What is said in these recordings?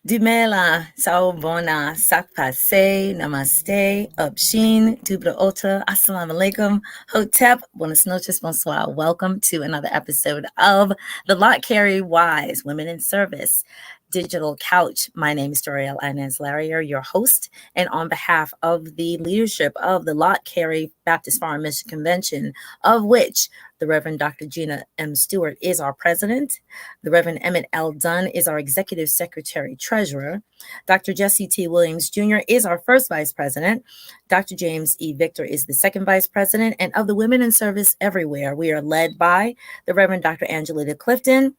Dumela, Sawubona, Sakpase, Namaste, Upshin, Dubra Ota, Assalamu Alaikum, Hotep, Buenas noches, Bonsoir. Welcome to another episode of the Lot Carry Wise Women in Service Digital Couch. My name is Youre All In, your host, and on behalf of the leadership of the Lot Carry Baptist Foreign Mission Convention, of which the Reverend Dr. Gina M. Stewart is our president. The Reverend Emmett L. Dunn is our executive secretary treasurer. Dr. Jesse T. Williams Jr. is our first vice president. Dr. James E. Victor is the second vice president. And of the women in service everywhere, we are led by the Reverend Dr. Angelita Clifton,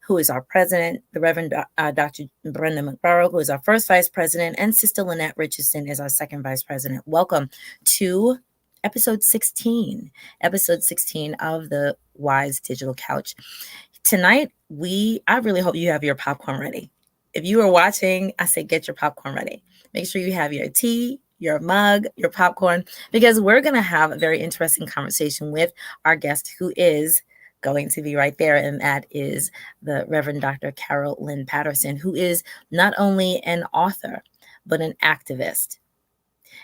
who is our president, the Reverend Dr. Brenda McBarrow, who is our first vice president, and Sister Lynette Richardson is our second vice president. Welcome to episode 16 of the Wise Digital Couch. Tonight, I really hope you have your popcorn ready. If you are watching, I say get your popcorn ready. Make sure you have your tea, your mug, your popcorn, because we're going to have a very interesting conversation with our guest, who is going to be right there, and that is the Reverend Dr. Carol Lynn Patterson, who is not only an author, but an activist.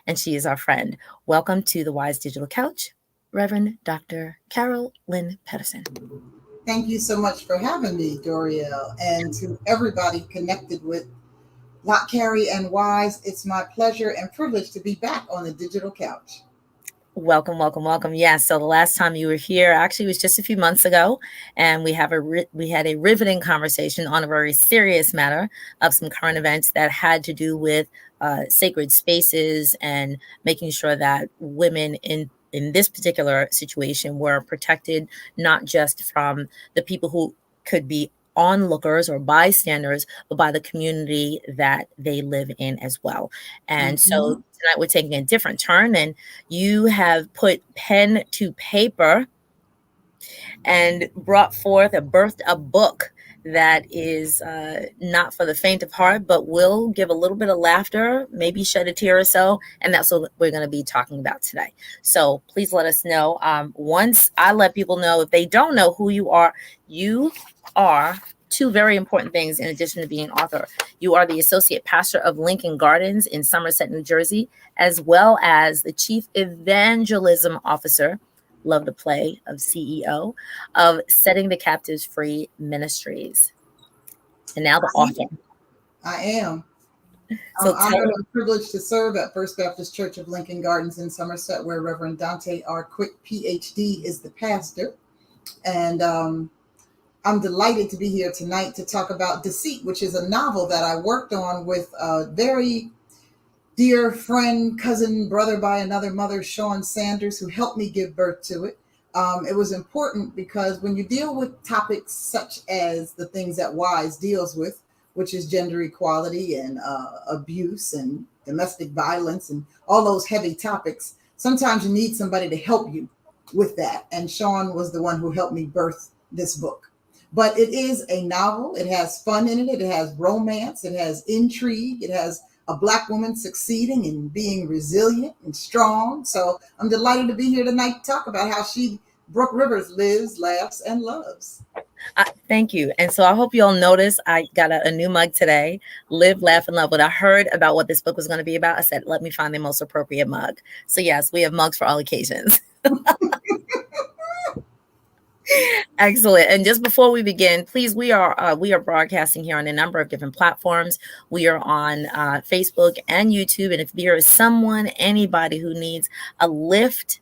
And she is our friend. Welcome to the Wise Digital Couch, Reverend Dr. Carol Lynn Patterson. Thank you so much for having me, Doriel, and to everybody connected with Lot Carry and Wise. It's my pleasure and privilege to be back on the digital couch. Welcome, welcome, welcome. Yes. So the last time you were here actually was just a few months ago, and we had a riveting conversation on a very serious matter of some current events that had to do with sacred spaces and making sure that women in this particular situation were protected, not just from the people who could be onlookers or bystanders, but by the community that they live in as well. And so tonight we're taking a different turn, and you have put pen to paper and birthed a book that is not for the faint of heart, but will give a little bit of laughter, maybe shed a tear or so. And that's what we're going to be talking about today. So please let us know. Once I let people know, if they don't know who you are two very important things in addition to being an author. You are the associate pastor of Lincoln Gardens in Somerset, New Jersey, as well as the Chief Evangelism Officer, love to play, of CEO of Setting the Captives Free Ministries. And now the author. I am. So I'm honored and privileged to serve at First Baptist Church of Lincoln Gardens in Somerset, where Reverend Dante R. Quick, PhD, is the pastor. And I'm delighted to be here tonight to talk about Deceit, which is a novel that I worked on with a very dear friend, cousin, brother by another mother, Sean Sanders, who helped me give birth to it. It was important because when you deal with topics such as the things that Wise deals with, which is gender equality and abuse and domestic violence and all those heavy topics, sometimes you need somebody to help you with that. And Sean was the one who helped me birth this book. But it is a novel. It has fun in it. It has romance. It has intrigue. It has a Black woman succeeding and being resilient and strong. So I'm delighted to be here tonight to talk about how Brooke Rivers, lives, laughs, and loves. Thank you. And so I hope you all notice I got a new mug today, Live, Laugh, and Love. When I heard about what this book was going to be about, I said, let me find the most appropriate mug. So yes, we have mugs for all occasions. Excellent. And just before we begin, please, we are broadcasting here on a number of different platforms. We are on Facebook and YouTube. And if there is anybody who needs a lift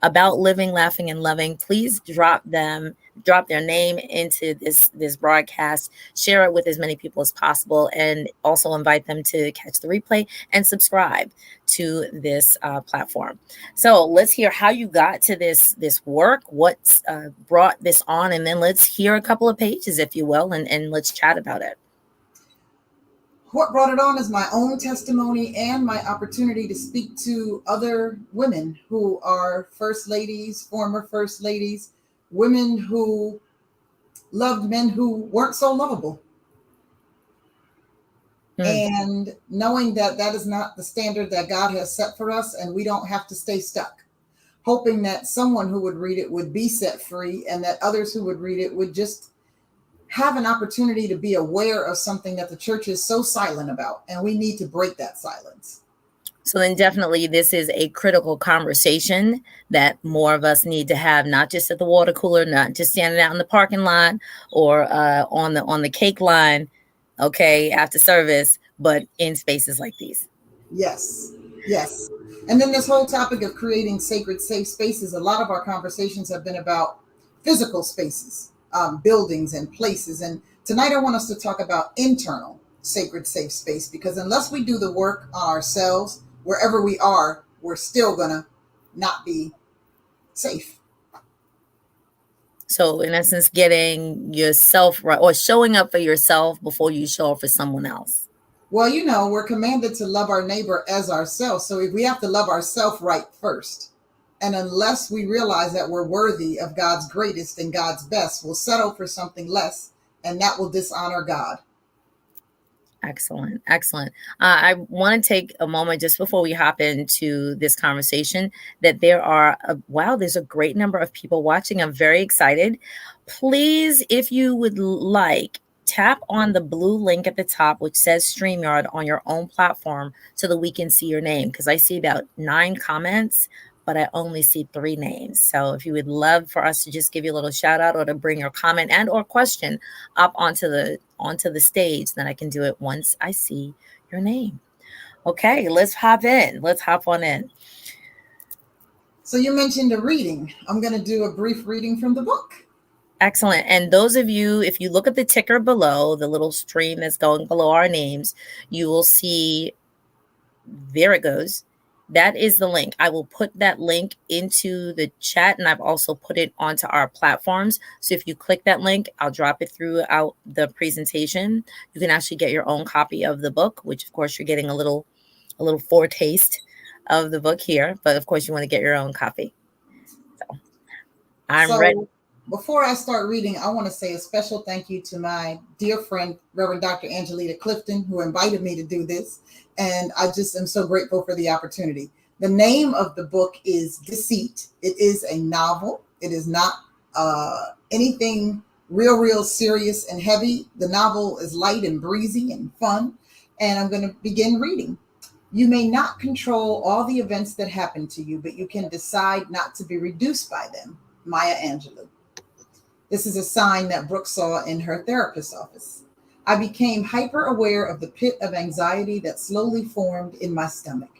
about living, laughing, and loving, please drop their name into this broadcast, share it with as many people as possible, and also invite them to catch the replay and subscribe to this platform. So let's hear how you got to this work, what's brought this on, and then let's hear a couple of pages, if you will, and let's chat about it. What brought it on is my own testimony and my opportunity to speak to other women who are first ladies, former first ladies, women who loved men who weren't so lovable. And knowing that is not the standard that God has set for us, and we don't have to stay stuck. Hoping that someone who would read it would be set free, and that others who would read it would just have an opportunity to be aware of something that the church is so silent about, and we need to break that silence. So then definitely this is a critical conversation that more of us need to have, not just at the water cooler, not just standing out in the parking lot or on the cake line, okay, after service, but in spaces like these. Yes, yes. And then this whole topic of creating sacred, safe spaces, a lot of our conversations have been about physical spaces, buildings and places. And tonight I want us to talk about internal sacred, safe space, because unless we do the work on ourselves, wherever we are, we're still going to not be safe. So in essence, getting yourself right or showing up for yourself before you show up for someone else. Well, we're commanded to love our neighbor as ourselves. So we have to love ourselves right first. And unless we realize that we're worthy of God's greatest and God's best, we'll settle for something less, and that will dishonor God. Excellent. Excellent. I want to take a moment just before we hop into this conversation that there's a great number of people watching. I'm very excited. Please, if you would like, tap on the blue link at the top, which says StreamYard on your own platform so that we can see your name. Because I see about 9 comments, but I only see 3 names. So if you would love for us to just give you a little shout out or to bring your comment and or question up onto the stage, then I can do it once I see your name. Okay, let's hop in. Let's hop on in. So you mentioned a reading. I'm going to do a brief reading from the book. Excellent. And those of you, if you look at the ticker below, the little stream that's going below our names, you will see, there it goes. That is the link. I will put that link into the chat, and I've also put it onto our platforms. So if you click that link, I'll drop it throughout the presentation. You can actually get your own copy of the book, which of course you're getting a little foretaste of the book here, but of course you want to get your own copy. So I'm ready. Before I start reading, I want to say a special thank you to my dear friend, Reverend Dr. Angelita Clifton, who invited me to do this. And I just am so grateful for the opportunity. The name of the book is Deceit. It is a novel. It is not anything real serious and heavy. The novel is light and breezy and fun. And I'm going to begin reading. You may not control all the events that happen to you, but you can decide not to be reduced by them. Maya Angelou. This is a sign that Brooke saw in her therapist's office. I became hyper aware of the pit of anxiety that slowly formed in my stomach.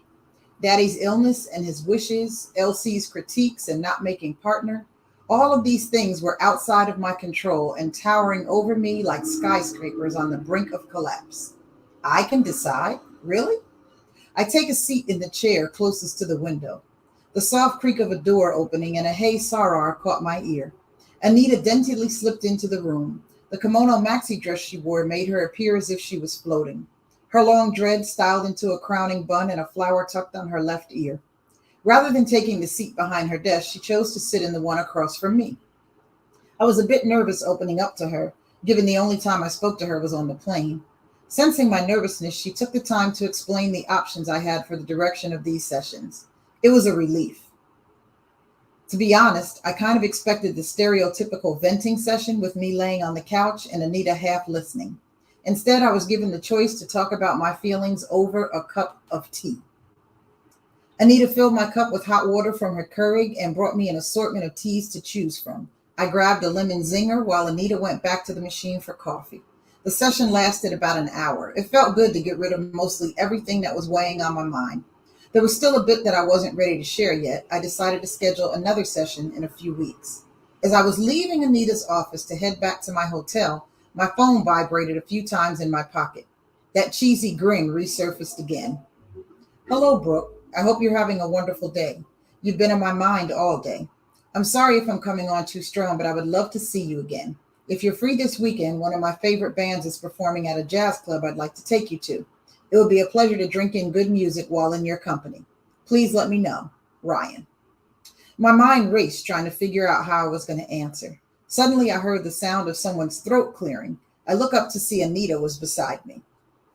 Daddy's illness and his wishes, Elsie's critiques and not making partner, all of these things were outside of my control and towering over me like skyscrapers on the brink of collapse. I can decide? Really? I take a seat in the chair closest to the window. The soft creak of a door opening and a hey sarar caught my ear. Anita daintily slipped into the room. The kimono maxi dress she wore made her appear as if she was floating. Her long dreads styled into a crowning bun and a flower tucked on her left ear. Rather than taking the seat behind her desk, she chose to sit in the one across from me. I was a bit nervous opening up to her, given the only time I spoke to her was on the plane. Sensing my nervousness, she took the time to explain the options I had for the direction of these sessions. It was a relief. To be honest, I kind of expected the stereotypical venting session with me laying on the couch and Anita half listening. Instead, I was given the choice to talk about my feelings over a cup of tea. Anita filled my cup with hot water from her Keurig and brought me an assortment of teas to choose from. I grabbed a lemon zinger while Anita went back to the machine for coffee. The session lasted about an hour. It felt good to get rid of mostly everything that was weighing on my mind. There was still a bit that I wasn't ready to share yet. I decided to schedule another session in a few weeks. As I was leaving Anita's office to head back to my hotel, my phone vibrated a few times in my pocket. That cheesy grin resurfaced again. Hello, Brooke. I hope you're having a wonderful day. You've been in my mind all day. I'm sorry if I'm coming on too strong, but I would love to see you again. If you're free this weekend, one of my favorite bands is performing at a jazz club I'd like to take you to. It would be a pleasure to drink in good music while in your company. Please let me know. Ryan. My mind raced trying to figure out how I was going to answer. Suddenly, I heard the sound of someone's throat clearing. I look up to see Anita was beside me.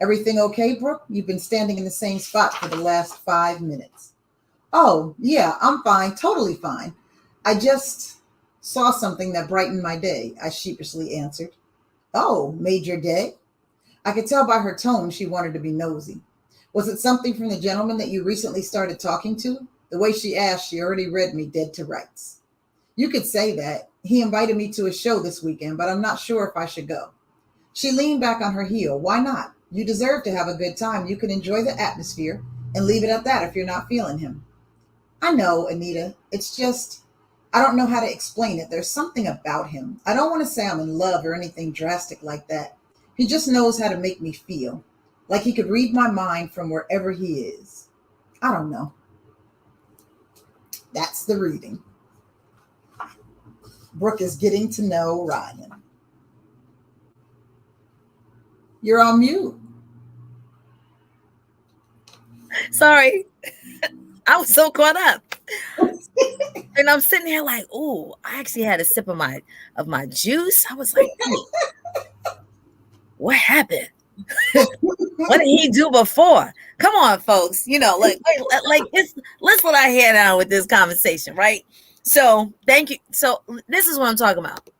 Everything okay, Brooke? You've been standing in the same spot for the last 5 minutes. Oh, yeah, I'm fine. Totally fine. I just saw something that brightened my day, I sheepishly answered. Oh, Major Day? I could tell by her tone she wanted to be nosy. Was it something from the gentleman that you recently started talking to? The way she asked, she already read me dead to rights. You could say that. He invited me to a show this weekend, but I'm not sure if I should go. She leaned back on her heel. Why not? You deserve to have a good time. You can enjoy the atmosphere and leave it at that if you're not feeling him. I know, Anita. It's just, I don't know how to explain it. There's something about him. I don't want to say I'm in love or anything drastic like that. He just knows how to make me feel like he could read my mind from wherever he is. I don't know. That's the reading. Brooke is getting to know Ryan. You're on mute. Sorry. I was so caught up. And I'm sitting here like, ooh, I actually had a sip of my juice. I was like, what happened? What did he do before? Come on, folks. Like let's let our hair down with this conversation, right? So thank you. So this is what I'm talking about.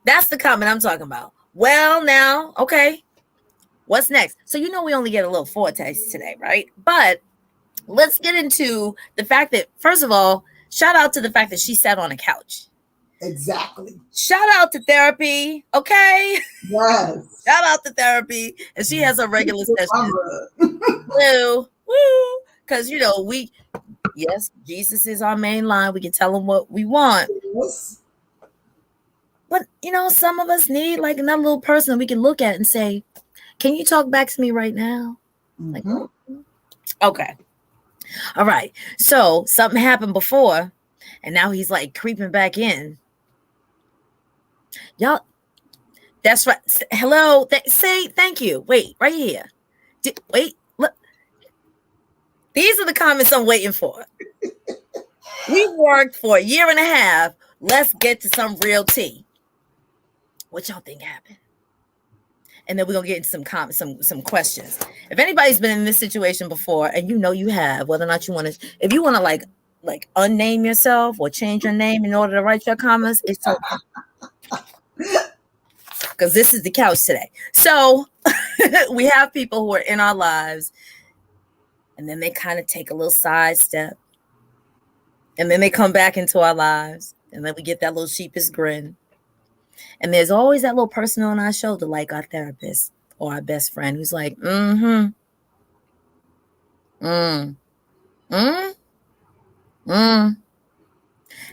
That's the comment I'm talking about. Well, now, okay. What's next? So we only get a little foretaste today, right? But let's get into the fact that, first of all, shout out to the fact that she sat on a couch. Exactly. Shout out to therapy, okay? Yes. Shout out to therapy. And she has a regular session. Woo. Because, yes, Jesus is our main line. We can tell him what we want. Yes. But, some of us need like another little person we can look at and say, can you talk back to me right now? Mm-hmm. Like, okay. All right. So something happened before, and now he's like creeping back in. Y'all, that's right. Hello. Say thank you. Wait, right here. Wait, look. These are the comments I'm waiting for. We worked for a year and a half. Let's get to some real tea. What y'all think happened? And then we're gonna get into some questions. If anybody's been in this situation before, and you have, whether or not you want to, if you want to like unname yourself or change your name in order to write your comments, it's okay. Because this is the couch today. So we have people who are in our lives, and then they kind of take a little side step, and then they come back into our lives, and then we get that little sheepish grin. And there's always that little person on our shoulder, like our therapist or our best friend, who's like, and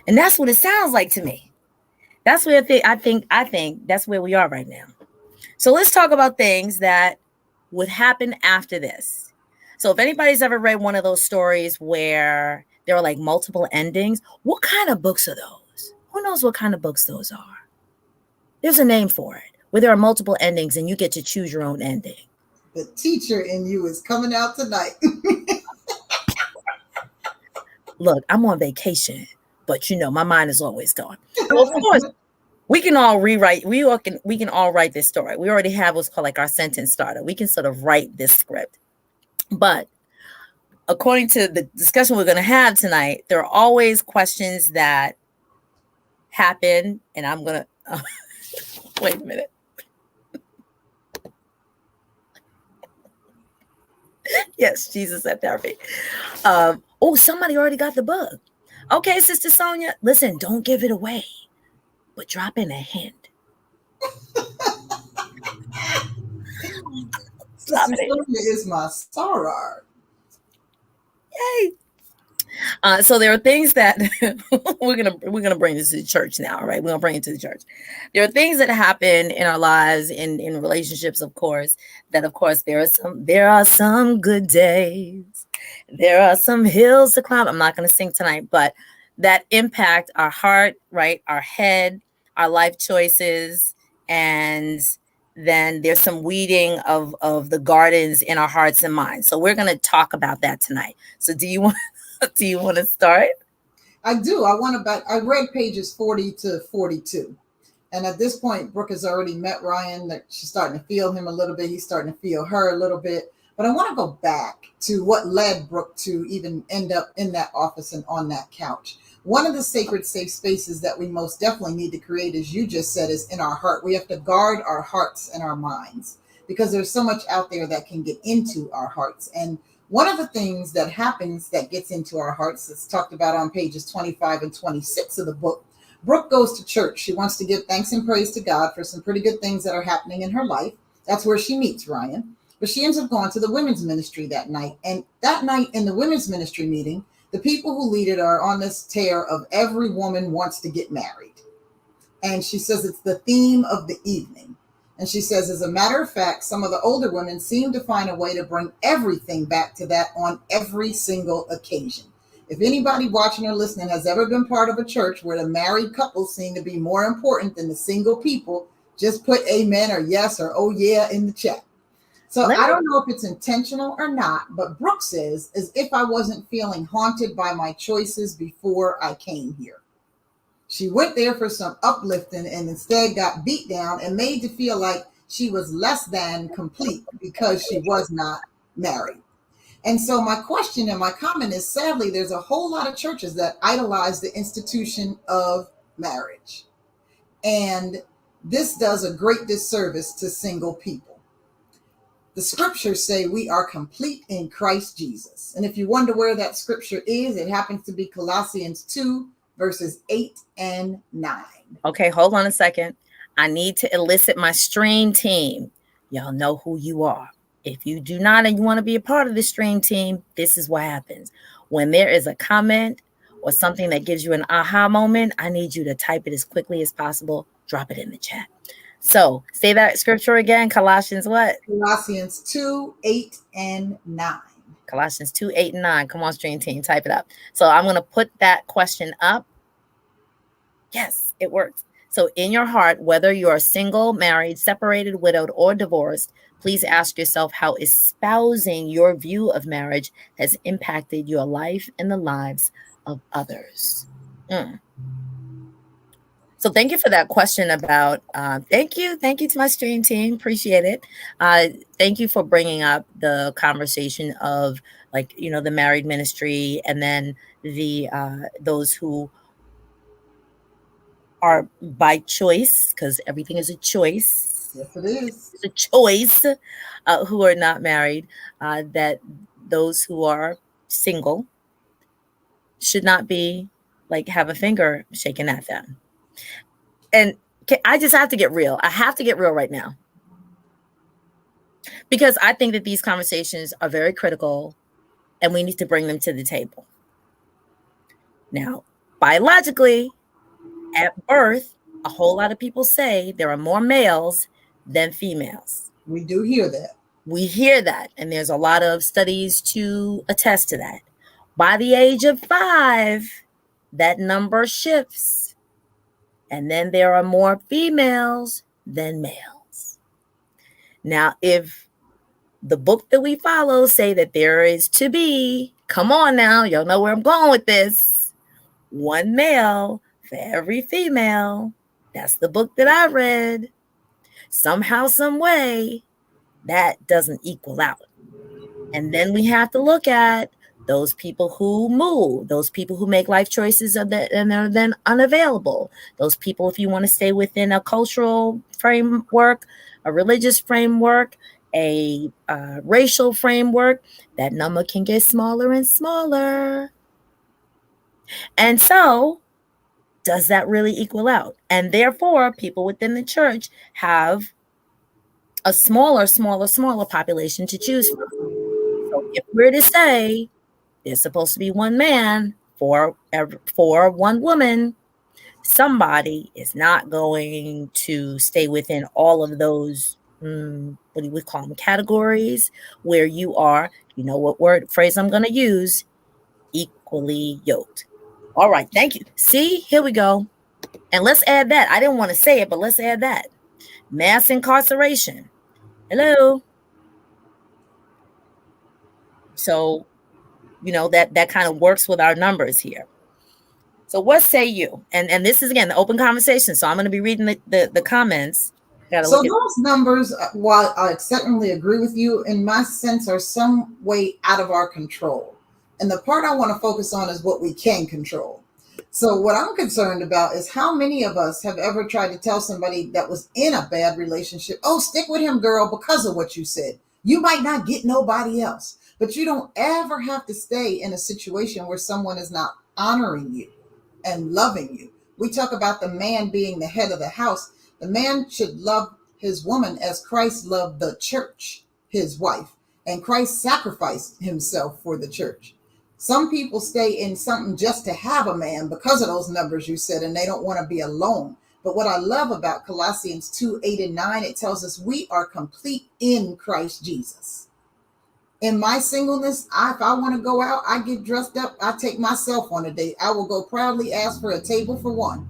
that's what it sounds like to me. That's where I think that's where we are right now. So let's talk about things that would happen after this. So if anybody's ever read one of those stories where there are like multiple endings, what kind of books are those? Who knows what kind of books those are? There's a name for it, where there are multiple endings and you get to choose your own ending. The teacher in you is coming out tonight. Look, I'm on vacation, but my mind is always gone. Well, of course, we can all rewrite. We can all write this story. We already have what's called like our sentence starter. We can sort of write this script. But according to the discussion we're going to have tonight, there are always questions that happen, and I'm going to wait a minute. Yes, Jesus at therapy. Somebody already got the book. Okay, Sister Sonia, listen, don't give it away, but drop in a hint. Sister Sonia is my soror. Yay. So there are things that we're gonna bring this to the church now, right? We're gonna bring it to the church. There are things that happen in our lives, in relationships, of course. That of course there are some good days. There are some hills to climb. I'm not gonna sing tonight, but that impact our heart, right? Our head, our life choices, and then there's some weeding of the gardens in our hearts and minds. So we're gonna talk about that tonight. So do you want to start? I do. I read pages 40 to 42. And at this point, Brooke has already met Ryan. That she's starting to feel him a little bit. He's starting to feel her a little bit. But I want to go back to what led Brooke to even end up in that office and on that couch. One of the sacred safe spaces that we most definitely need to create, as you just said, is in our heart. We have to guard our hearts and our minds because there's so much out there that can get into our hearts. And one of the things that happens that gets into our hearts, that's talked about on pages 25 and 26 of the book, Brooke goes to church. She wants to give thanks and praise to God for some pretty good things that are happening in her life. That's where she meets Ryan. But she ends up going to the women's ministry that night. And that night in the women's ministry meeting, the people who lead it are on this tear of every woman wants to get married. And she says it's the theme of the evening. And she says, as a matter of fact, some of the older women seem to find a way to bring everything back to that on every single occasion. If anybody watching or listening has ever been part of a church where the married couples seem to be more important than the single people, just put amen or yes or oh yeah in the chat. So I don't know if it's intentional or not, but Brooke says, as if I wasn't feeling haunted by my choices before I came here. She went there for some uplifting and instead got beat down and made to feel like she was less than complete because she was not married. And so my question and my comment is, sadly, there's a whole lot of churches that idolize the institution of marriage. And this does a great disservice to single people. The scriptures say we are complete in Christ Jesus. And if you wonder where that scripture is, it happens to be Colossians 2, verses 8 and 9. Okay, hold on a second. I need to elicit my stream team. Y'all know who you are. If you do not and you want to be a part of the stream team, this is what happens. When there is a comment or something that gives you an aha moment, I need you to type it as quickly as possible. Drop it in the chat. So say that scripture again. Colossians what? Colossians 2, 8 and 9. Colossians 2, 8 and 9. Come on, stream team, type it up. So I'm going to put that question up. Yes, it works. So in your heart, whether you are single, married, separated, widowed, or divorced, please ask yourself how espousing your view of marriage has impacted your life and the lives of others. So thank you for that question about, thank you to my stream team. Appreciate it. Thank you for bringing up the conversation of the married ministry and then the those who are by choice, because everything is a choice. Yes, it is. It's a choice, who are not married, that those who are single should not be have a finger shaken at them. And I just have to get real. I have to get real right now. Because I think that these conversations are very critical and we need to bring them to the table. Now, biologically, at birth, a whole lot of people say there are more males than females. We do hear that. We hear that. And there's a lot of studies to attest to that. By the age of 5, that number shifts. And then there are more females than males. Now, if the book that we follow say that there is to be, come on now, y'all know where I'm going with this, 1 male for every female. That's the book that I read. Somehow, some way, that doesn't equal out. And then we have to look at those people who move, those people who make life choices and they're then unavailable. Those people, if you want to stay within a cultural framework, a religious framework, a racial framework, that number can get smaller and smaller. And so, does that really equal out? And therefore, people within the church have a smaller population to choose from. So if we're to say there's supposed to be 1 man for 1 woman, somebody is not going to stay within all of those, what do we call them, categories, where you are, you know what phrase I'm going to use, equally yoked. All right, thank you. See, here we go. And let's add that. I didn't want to say it, but let's add that. Mass incarceration. Hello. So, that kind of works with our numbers here. So what say you? And this is, again, the open conversation. So I'm going to be reading the comments. So those numbers, while I certainly agree with you, in my sense, are some way out of our control. And the part I want to focus on is what we can control. So what I'm concerned about is how many of us have ever tried to tell somebody that was in a bad relationship, oh, stick with him, girl, because of what you said. You might not get nobody else, but you don't ever have to stay in a situation where someone is not honoring you and loving you. We talk about the man being the head of the house. The man should love his woman as Christ loved the church, his wife, and Christ sacrificed himself for the church. Some people stay in something just to have a man because of those numbers you said, and they don't want to be alone. But what I love about Colossians 2:8-9, it tells us we are complete in Christ Jesus. In my singleness, if I want to go out, I get dressed up, I take myself on a date. I will go proudly ask for a table for one.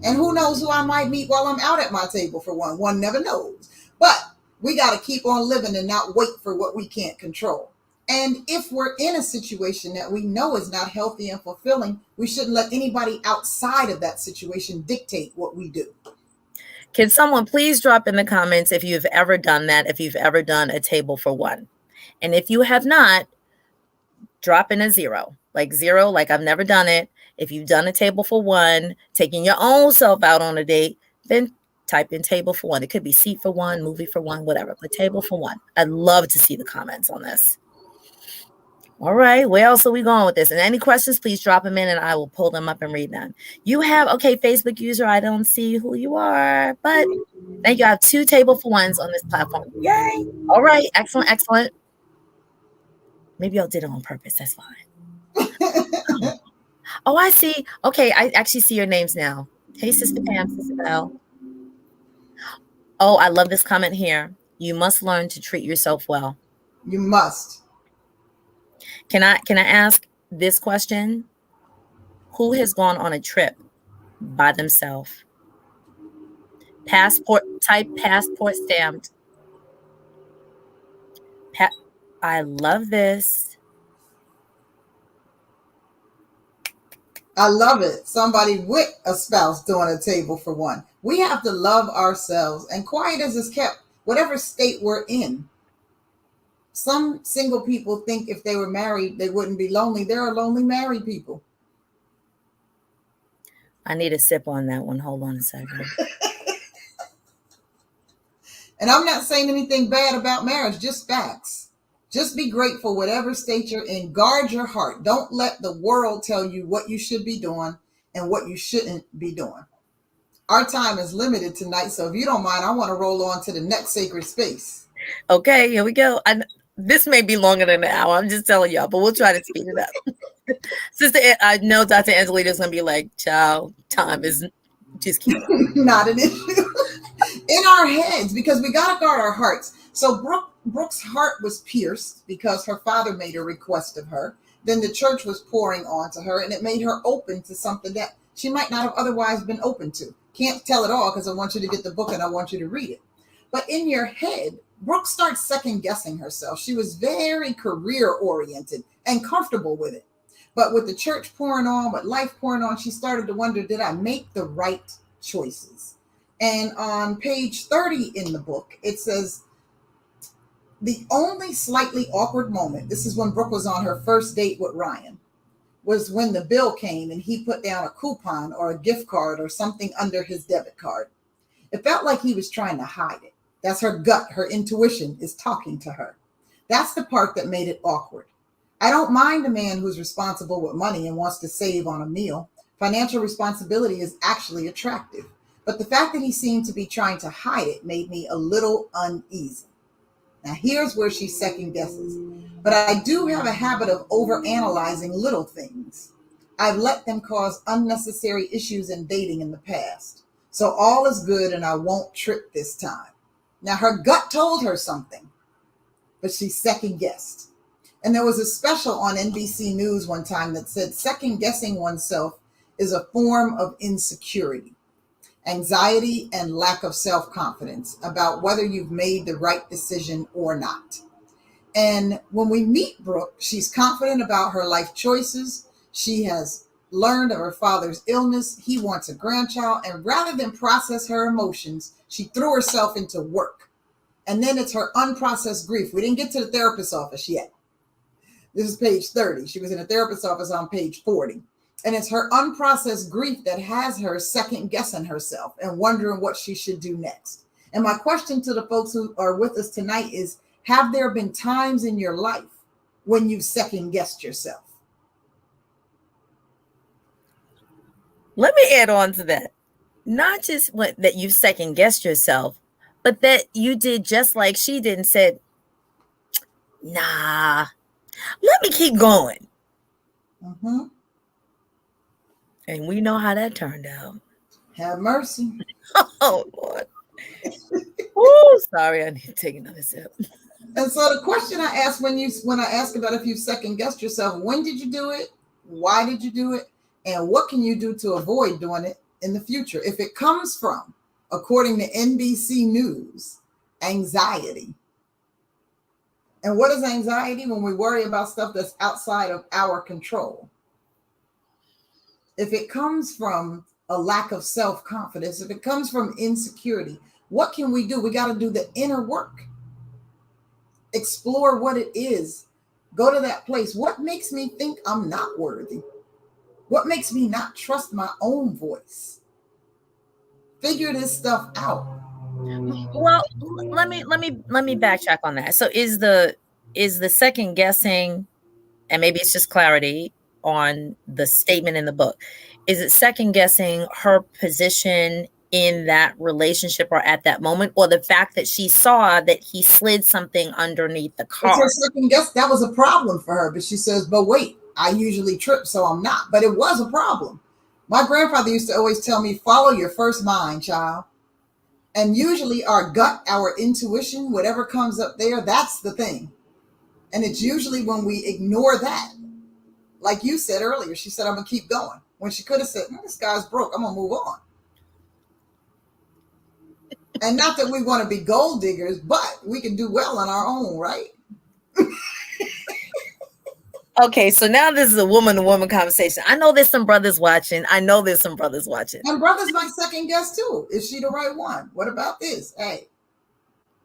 And who knows who I might meet while I'm out at my table for one. One never knows. But we got to keep on living and not wait for what we can't control. And if we're in a situation that we know is not healthy and fulfilling, we shouldn't let anybody outside of that situation dictate what we do. Can someone please drop in the comments if you've ever done that, if you've ever done a table for one? And if you have not, drop in a 0, like I've never done it. If you've done a table for one, taking your own self out on a date, then type in table for one. It could be seat for one, movie for one, whatever, but table for one. I'd love to see the comments on this. All right, where else are we going with this? And any questions, please drop them in and I will pull them up and read them. You have, okay, Facebook user, I don't see who you are, but thank you. I have 2 table for ones on this platform. Yay. All right, excellent, excellent. Maybe y'all did it on purpose. That's fine. Oh, I see. Okay, I actually see your names now. Hey, Sister Pam, Sister Belle. Oh, I love this comment here. You must learn to treat yourself well. You must. Can I ask this question? Who has gone on a trip by themselves? Passport stamped. I love this. I love it. Somebody with a spouse doing a table for one. We have to love ourselves, and quiet as is kept, whatever state we're in. Some single people think if they were married, they wouldn't be lonely. There are lonely married people. I need a sip on that one. Hold on a second. And I'm not saying anything bad about marriage, just facts. Just be grateful whatever state you're in. Guard your heart. Don't let the world tell you what you should be doing and what you shouldn't be doing. Our time is limited tonight, so if you don't mind, I want to roll on to the next sacred space. Okay, here we go. This may be longer than an hour. I'm just telling y'all, but we'll try to speed it up. Sister, I know Dr. Angelita's going to be like, child, time is just keep not an issue. In our heads, because we got to guard our hearts. So Brooke's heart was pierced because her father made a request of her. Then the church was pouring onto her, and it made her open to something that she might not have otherwise been open to. Can't tell it all because I want you to get the book and I want you to read it. But in your head, Brooke starts second guessing herself. She was very career oriented and comfortable with it. But with the church pouring on, with life pouring on, she started to wonder, did I make the right choices? And on page 30 in the book, it says, the only slightly awkward moment, this is when Brooke was on her first date with Ryan, was when the bill came and he put down a coupon or a gift card or something under his debit card. It felt like he was trying to hide it. That's her gut. Her intuition is talking to her. That's the part that made it awkward. I don't mind a man who's responsible with money and wants to save on a meal. Financial responsibility is actually attractive. But the fact that he seemed to be trying to hide it made me a little uneasy. Now, here's where she second guesses. But I do have a habit of overanalyzing little things. I've let them cause unnecessary issues in dating in the past. So all is good and I won't trip this time. Now, her gut told her something, but she second guessed. And there was a special on NBC News one time that said second guessing oneself is a form of insecurity, anxiety, and lack of self-confidence about whether you've made the right decision or not. And when we meet Brooke, she's confident about her life choices. She has learned of her father's illness. He wants a grandchild. And rather than process her emotions, she threw herself into work. And then it's her unprocessed grief. We didn't get to the therapist's office yet. This is page 30. She was in a therapist's office on page 40. And it's her unprocessed grief that has her second guessing herself and wondering what she should do next. And my question to the folks who are with us tonight is, have there been times in your life when you second guessed yourself? Let me add on to that. Not just that you second guessed yourself, but that you did just like she did and said, nah, let me keep going. Mm-hmm. And we know how that turned out. Have mercy. Oh, Lord. Oh, sorry, I need to take another sip. And so the question I ask when I ask about if you second guessed yourself, when did you do it? Why did you do it? And what can you do to avoid doing it in the future? If it comes from, according to NBC News, anxiety. And what is anxiety? When we worry about stuff that's outside of our control. If it comes from a lack of self-confidence, if it comes from insecurity, what can we do? We got to do the inner work. Explore what it is. Go to that place. What makes me think I'm not worthy? What makes me not trust my own voice? Figure this stuff out. Well, let me backtrack on that. So is the second guessing, and maybe it's just clarity on the statement in the book, is it second guessing her position in that relationship or at that moment, or the fact that she saw that he slid something underneath the car? It's her second guess. That was a problem for her, but she says, but wait, I usually trip, so I'm not. But it was a problem. My grandfather used to always tell me, follow your first mind, child. And usually our gut, our intuition, whatever comes up there, that's the thing. And it's usually when we ignore that. Like you said earlier, she said, I'm going to keep going. When she could have said, this guy's broke, I'm going to move on. And not that we want to be gold diggers, but we can do well on our own, right? Okay, so now this is a woman-to-woman conversation. I know there's some brothers watching. And brothers might second guess too. Is she the right one? What about this? Hey.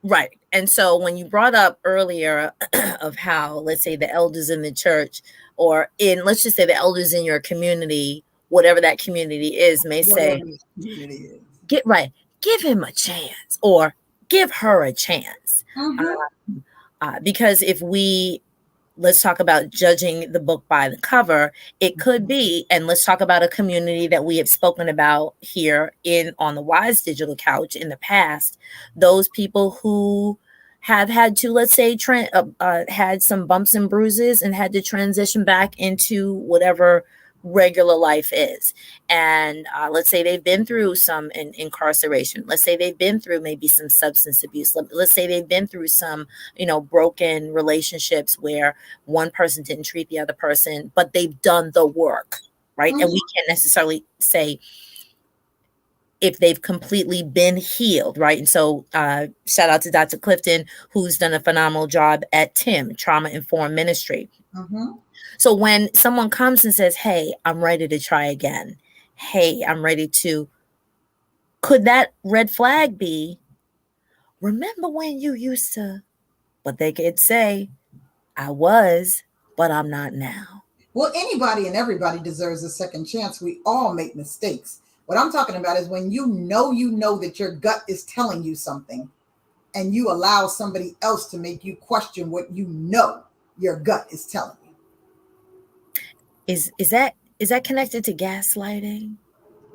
Right. And so when you brought up earlier of how, let's say, the elders in the church, or let's just say the elders in your community, whatever that community is, may say, give him a chance, or give her a chance. Mm-hmm. Because if let's talk about judging the book by the cover, it could be, and let's talk about a community that we have spoken about here on the Wise Digital Couch in the past, those people who have had to, let's say, had some bumps and bruises and had to transition back into whatever regular life is. And let's say they've been through some incarceration. Let's say they've been through maybe some substance abuse. Let's say they've been through some, broken relationships where one person didn't treat the other person, but they've done the work, right? Mm-hmm. And we can't necessarily say if they've completely been healed, right? And so shout out to Dr. Clifton, who's done a phenomenal job at TIM, Trauma Informed Ministry. Mm-hmm. So when someone comes and says, hey, I'm ready to try again. Hey, I'm ready to, could that red flag be, remember when you used to, but they could say, I was, but I'm not now. Well, anybody and everybody deserves a second chance. We all make mistakes. What I'm talking about is when you know that your gut is telling you something and you allow somebody else to make you question what you know your gut is telling you. Is that connected to gaslighting?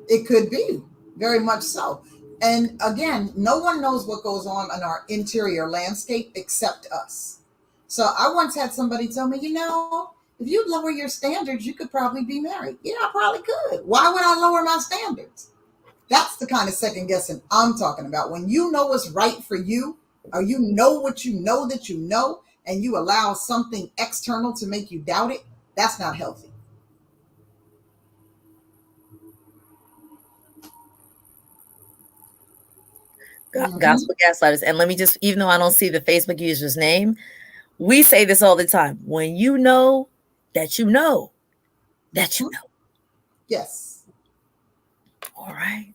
It could be, very much so. And again, no one knows what goes on in our interior landscape except us. So I once had somebody tell me, if you lower your standards, you could probably be married. Yeah, I probably could. Why would I lower my standards? That's the kind of second guessing I'm talking about. When you know what's right for you, or you know what you know that you know, and you allow something external to make you doubt it, that's not healthy. Gospel gaslighters. And let me just, even though I don't see the Facebook user's name, we say this all the time. When you know that you know that you know. Yes. All right.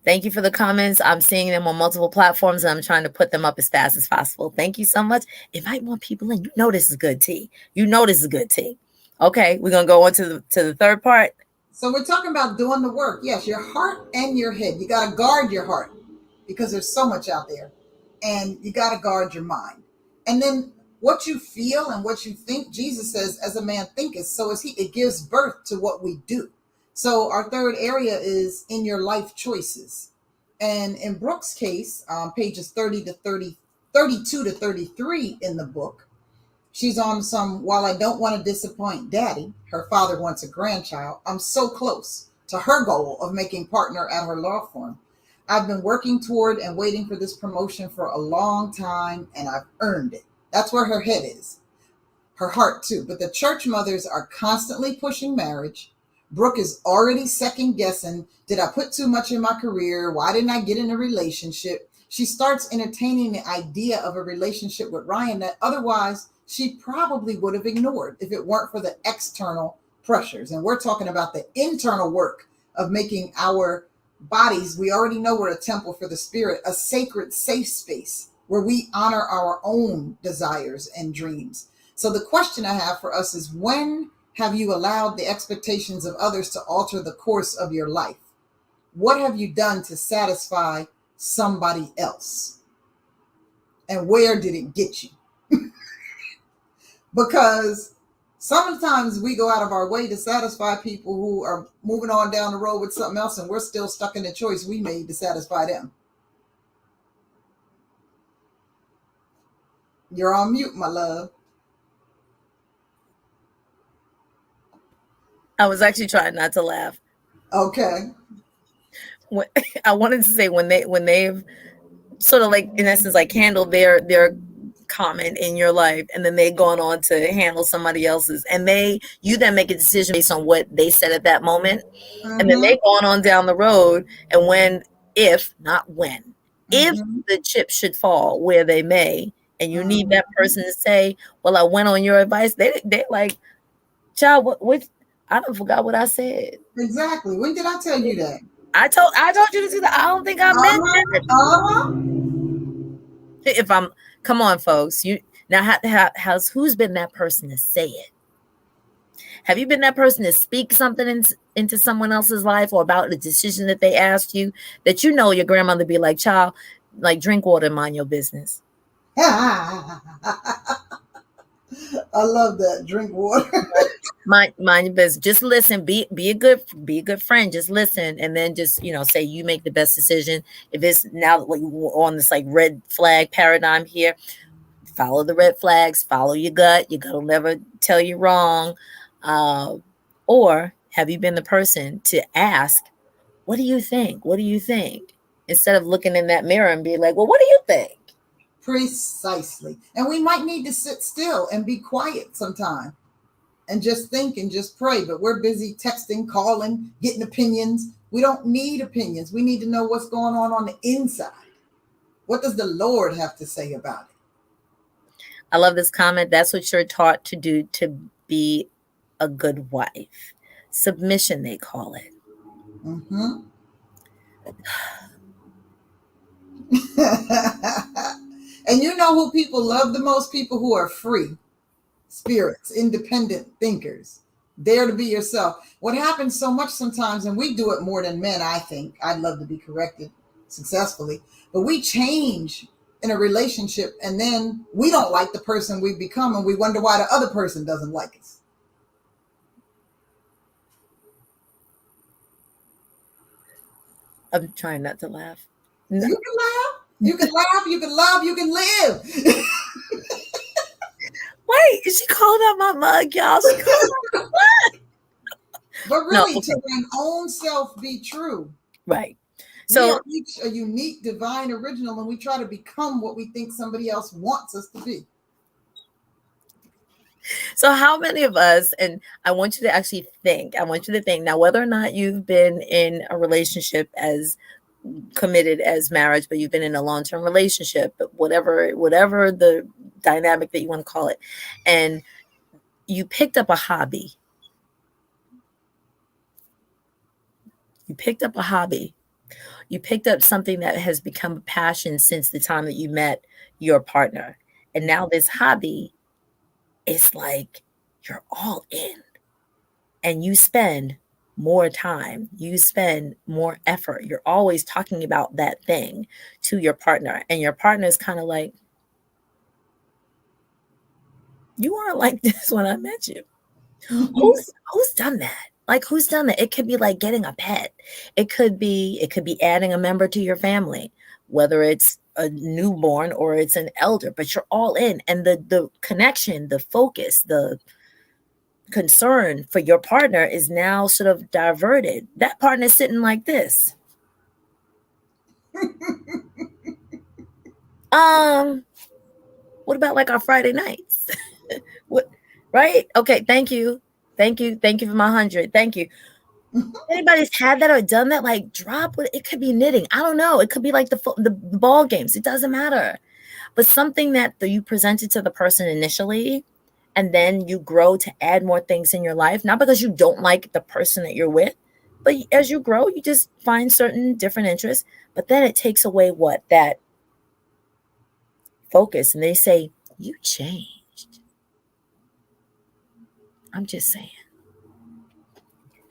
Thank you for the comments. I'm seeing them on multiple platforms and I'm trying to put them up as fast as possible. Thank you so much. Invite more people in. You know this is good tea. You know this is good tea. Okay, we're gonna go on to the third part. So we're talking about doing the work. Yes, your heart and your head. You got to guard your heart because there's so much out there. And you got to guard your mind. And then what you feel and what you think, Jesus says, as a man thinketh, so is he. It gives birth to what we do. So our third area is in your life choices. And in Brooke's case, pages 30 to 30, 32 to 33 in the book, she's on some, while I don't want to disappoint daddy, her father wants a grandchild, I'm so close to her goal of making partner at her law firm. I've been working toward and waiting for this promotion for a long time, and I've earned it. That's where her head is. Her heart too. But the church mothers are constantly pushing marriage. Brooke is already second guessing. Did I put too much in my career? Why didn't I get in a relationship? She starts entertaining the idea of a relationship with Ryan that otherwise she probably would have ignored if it weren't for the external pressures. And we're talking about the internal work of making our bodies, we already know we're a temple for the spirit, a sacred safe space where we honor our own desires and dreams. So the question I have for us is, when have you allowed the expectations of others to alter the course of your life? What have you done to satisfy somebody else? And where did it get you? Because sometimes we go out of our way to satisfy people who are moving on down the road with something else, and we're still stuck in the choice we made to satisfy them. You're on mute, my love. I was actually trying not to laugh. Okay. I wanted to say when they've sort of like in essence like handled their comment in your life, and then they've gone on to handle somebody else's, and you then make a decision based on what they said at that moment, and then they've gone on down the road, and if the chip should fall where they may, and you need that person to say, well, I went on your advice, they like, child, what I don't forgot what I said. Exactly. When did I tell you that? I told you to do that. I don't think I meant it. If I'm, come on, folks. You now who's been that person to say it? Have you been that person to speak something into someone else's life or about the decision that they asked you that you know your grandmother be like, child, like drink water and mind your business? I love that. Drink water. mind your business. Just listen. Be a good friend. Just listen, and then just say you make the best decision. If it's now like on this like red flag paradigm here, follow the red flags. Follow your gut. Your gut will never tell you wrong. Or have you been the person to ask, "What do you think? What do you think?" Instead of looking in that mirror and be like, "Well, what do you think?" Precisely. And we might need to sit still and be quiet sometime and just think and just pray. But we're busy texting, calling, getting opinions. We don't need opinions. We need to know what's going on the inside. What does the Lord have to say about it? I love this comment. That's what you're taught to do to be a good wife. Submission, they call it. And you know who people love the most? People who are free spirits, independent thinkers. Dare to be yourself. What happens so much sometimes, and we do it more than men, I think. I'd love to be corrected successfully. But we change in a relationship, and then we don't like the person we've become, and we wonder why the other person doesn't like us. I'm trying not to laugh. No. You can laugh. You can laugh. You can love. You can live. Wait, is she calling out my mug, y'all? She calling out my mug. But really, to my own self be true. Right. So we are each a unique, divine original, and we try to become what we think somebody else wants us to be. So how many of us, and I want you to actually think, now, whether or not you've been in a relationship as committed as marriage, but you've been in a long-term relationship, whatever the dynamic that you want to call it, and you picked up a hobby. You picked up a hobby. You picked up something that has become a passion since the time that you met your partner. And now this hobby is like you're all in. And you spend more time, you spend more effort. You're always talking about that thing to your partner. And your partner is kind of like, you weren't like this when I met you. Who's done that? Like, who's done that? It could be like getting a pet. It could be adding a member to your family, whether it's a newborn or it's an elder, but you're all in. And the connection, the focus, the concern for your partner is now sort of diverted. That partner's sitting like this. What about like our Friday nights? What, right? Okay, thank you for my 100. Thank you. Anybody's had that or done that? Like, drop it could be knitting. I don't know. It could be like the ball games. It doesn't matter. But something that you presented to the person initially, and then you grow to add more things in your life, not because you don't like the person that you're with, but as you grow, you just find certain different interests. But then it takes away that focus, and they say, you changed. I'm just saying.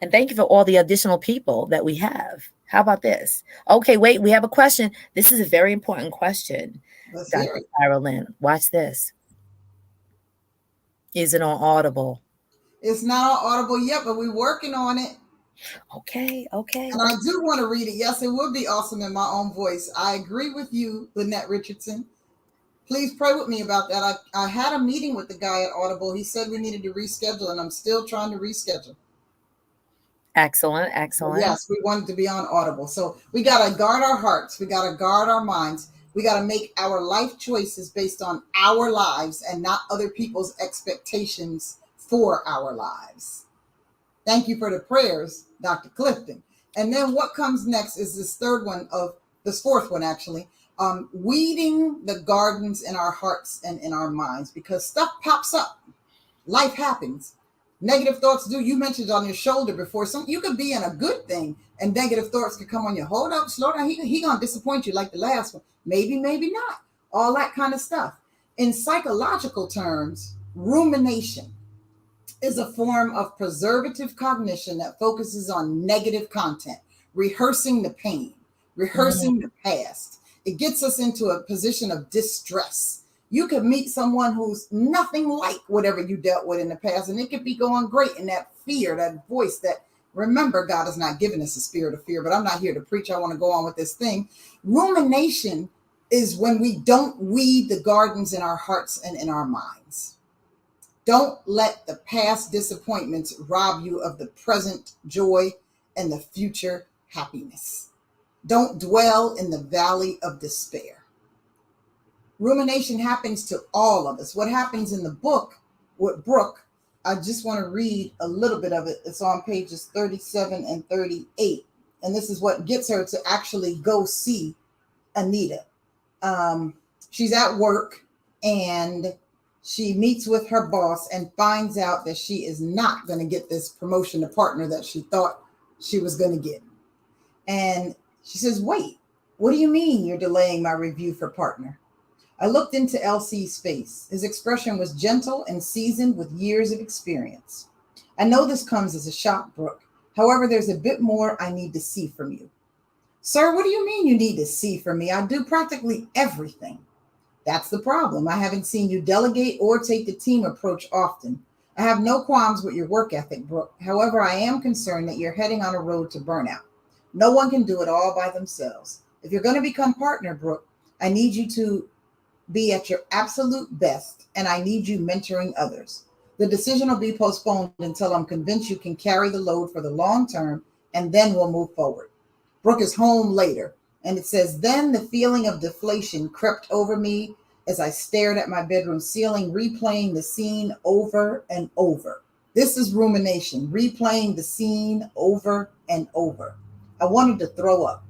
And thank you for all the additional people that we have. How about this? Okay, wait, we have a question. This is a very important question. Dr. Lynn, watch this. Is it on Audible? It's not on Audible yet, but we're working on it. Okay. And I do want to read it. Yes, it would be awesome in my own voice. I agree with you, Lynette Richardson. Please pray with me about that. I had a meeting with the guy at Audible. He said we needed to reschedule, and I'm still trying to reschedule. Excellent. Yes, we wanted to be on Audible. So we got to guard our hearts. We got to guard our minds. We got to make our life choices based on our lives and not other people's expectations for our lives. Thank you for the prayers, Dr. Clifton. And then what comes next is this fourth one, actually. Weeding the gardens in our hearts and in our minds, because stuff pops up. Life happens. Negative thoughts do. You mentioned on your shoulder before. You could be in a good thing and negative thoughts could come on you. Hold up, slow down. He gonna disappoint you like the last one. Maybe not. All that kind of stuff. In psychological terms, rumination is a form of preservative cognition that focuses on negative content, rehearsing the pain, rehearsing the past. It gets us into a position of distress. You could meet someone who's nothing like whatever you dealt with in the past, and it could be going great. And that fear, that voice, that remember, God has not given us a spirit of fear, but I'm not here to preach. I want to go on with this thing. Rumination is when we don't weed the gardens in our hearts and in our minds. Don't let the past disappointments rob you of the present joy and the future happiness. Don't dwell in the valley of despair. Rumination happens to all of us. What happens in the book with Brooke, I just want to read a little bit of it. It's on pages 37 and 38. And this is what gets her to actually go see Anita. She's at work and she meets with her boss and finds out that she is not going to get this promotion to partner that she thought she was going to get. And she says, wait, what do you mean you're delaying my review for partner? I looked into LC's face. His expression was gentle and seasoned with years of experience. I know this comes as a shock, Brooke. However, there's a bit more I need to see from you. Sir, what do you mean you need to see from me? I do practically everything. That's the problem. I haven't seen you delegate or take the team approach often. I have no qualms with your work ethic, Brooke. However, I am concerned that you're heading on a road to burnout. No one can do it all by themselves. If you're going to become partner, Brooke, I need you to be at your absolute best, and I need you mentoring others. The decision will be postponed until I'm convinced you can carry the load for the long term, and then we'll move forward. Brooke is home later, and it says, then the feeling of deflation crept over me as I stared at my bedroom ceiling, replaying the scene over and over. This is rumination, replaying the scene over and over. I wanted to throw up.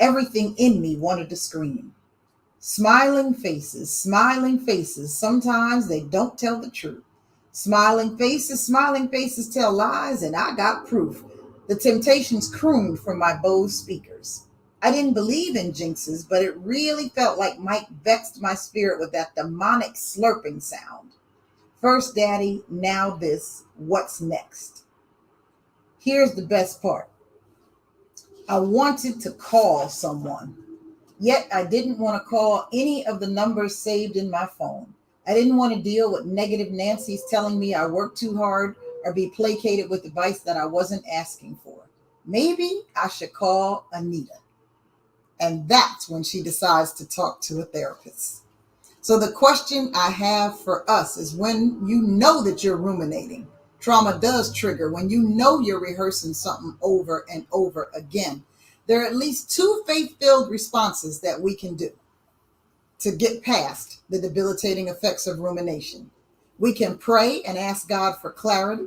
Everything in me wanted to scream. Smiling faces, sometimes they don't tell the truth. Smiling faces tell lies, and I got proof. The temptations crooned from my Bose speakers. I didn't believe in jinxes, but it really felt like Mike vexed my spirit with that demonic slurping sound. First daddy, now this, what's next? Here's the best part. I wanted to call someone, yet I didn't want to call any of the numbers saved in my phone. I didn't want to deal with negative Nancy's telling me I worked too hard or be placated with advice that I wasn't asking for. Maybe I should call Anita. And that's when she decides to talk to a therapist. So the question I have for us is, when you know that you're ruminating, trauma does trigger. When you know you're rehearsing something over and over again, there are at least two faith-filled responses that we can do to get past the debilitating effects of rumination. We can pray and ask God for clarity.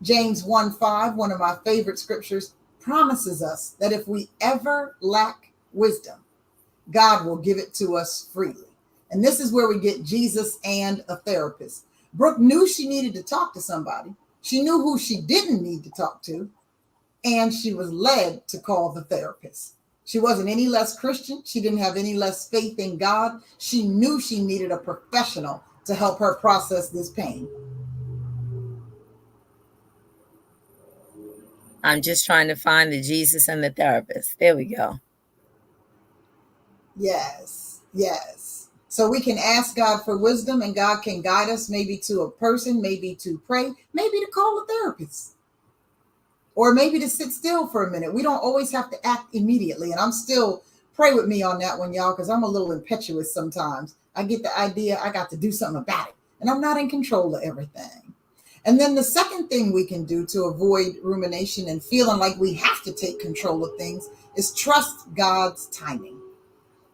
James 1:5, one of my favorite scriptures, promises us that if we ever lack wisdom, God will give it to us freely. And this is where we get Jesus and a therapist. Brooke knew she needed to talk to somebody. She knew who she didn't need to talk to, and she was led to call the therapist. She wasn't any less Christian. She didn't have any less faith in God. She knew she needed a professional to help her process this pain. I'm just trying to find the Jesus and the therapist. There we go. Yes, yes. So we can ask God for wisdom, and God can guide us maybe to a person, maybe to pray, maybe to call a therapist, or maybe to sit still for a minute. We don't always have to act immediately. And I'm still, pray with me on that one, y'all, because I'm a little impetuous sometimes. I get the idea I got to do something about it, and I'm not in control of everything. And then the second thing we can do to avoid rumination and feeling like we have to take control of things is trust God's timing.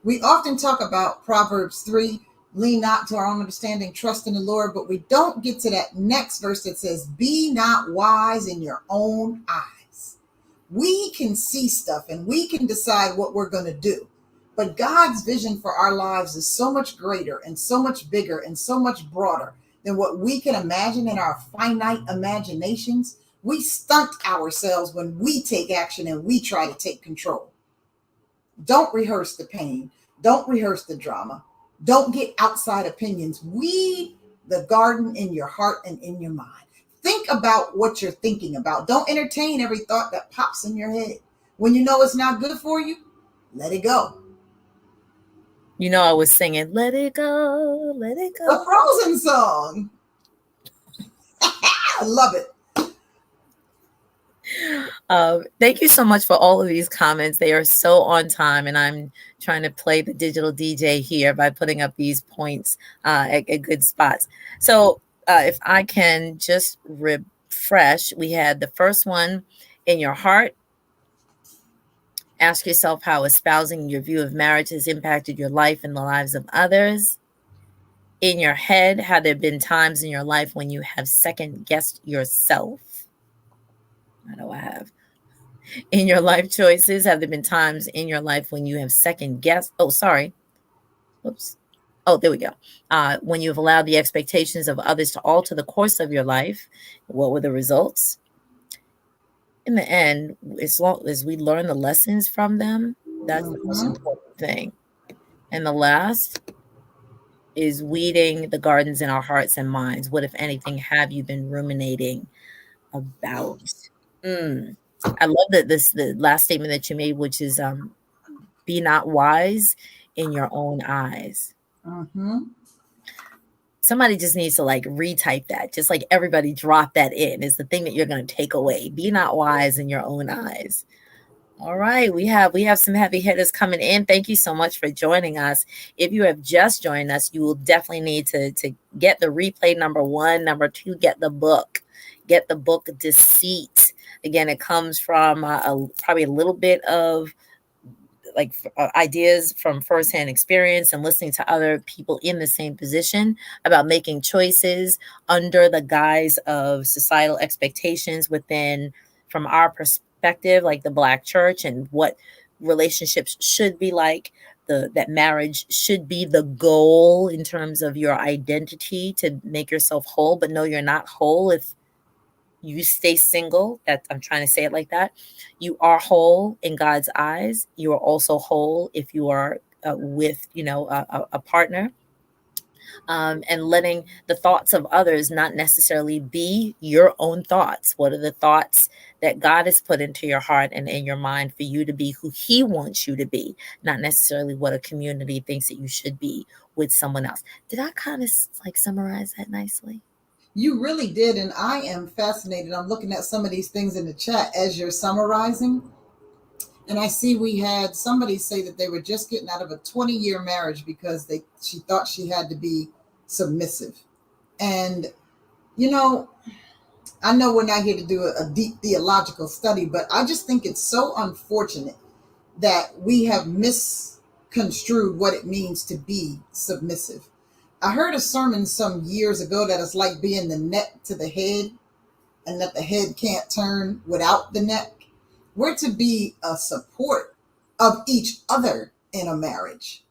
We often talk about Proverbs 3, lean not to our own understanding, trust in the Lord, but we don't get to that next verse that says, be not wise in your own eyes. We can see stuff and we can decide what we're going to do, but God's vision for our lives is so much greater and so much bigger and so much broader than what we can imagine in our finite imaginations. We stunt ourselves when we take action and we try to take control. Don't rehearse the pain. Don't rehearse the drama. Don't get outside opinions. Weed the garden in your heart and in your mind. Think about what you're thinking about. Don't entertain every thought that pops in your head. When you know it's not good for you, let it go. You know, I was singing, let it go, let it go. The Frozen song. I love it. Thank you so much for all of these comments. They are so on time, and I'm trying to play the digital DJ here by putting up these points at good spots. So if I can just refresh, we had the first one, in your heart. Ask yourself how espousing your view of marriage has impacted your life and the lives of others. In your head, have there been times in your life when you have second-guessed yourself? I know I have. In your life choices, have there been times in your life when you have second-guessed? Oh, sorry. Oops. Oh, there we go. When you've allowed the expectations of others to alter the course of your life, what were the results? In the end, as long as we learn the lessons from them, that's the most important thing. And the last is weeding the gardens in our hearts and minds. What, if anything, have you been ruminating about? I love that the last statement that you made, which is be not wise in your own eyes. Somebody just needs to like retype that. Just like everybody drop that in. Is the thing that you're going to take away. Be not wise in your own eyes. All right, we have some heavy hitters coming in. Thank you so much for joining us. If you have just joined us, you will definitely need to get the replay number 1. Number 2, get the book. Get the book Deceit. Again, it comes from probably a little bit of like ideas from firsthand experience and listening to other people in the same position about making choices under the guise of societal expectations within, from our perspective, like the Black church, and what relationships should be like, that marriage should be the goal in terms of your identity to make yourself whole. But no, you're not whole if You stay single. That I'm trying to say it like that. You are whole in God's eyes. You are also whole if you are with, a partner. And letting the thoughts of others not necessarily be your own thoughts. What are the thoughts that God has put into your heart and in your mind for you to be who He wants you to be, not necessarily what a community thinks that you should be with someone else. Did I kind of summarize that nicely? You really did, and I am fascinated. I'm looking at some of these things in the chat as you're summarizing, and I see we had somebody say that they were just getting out of a 20-year marriage because she thought she had to be submissive. And, I know we're not here to do a deep theological study, but I just think it's so unfortunate that we have misconstrued what it means to be submissive. I heard a sermon some years ago that it's like being the neck to the head, and that the head can't turn without the neck. We're to be a support of each other in a marriage.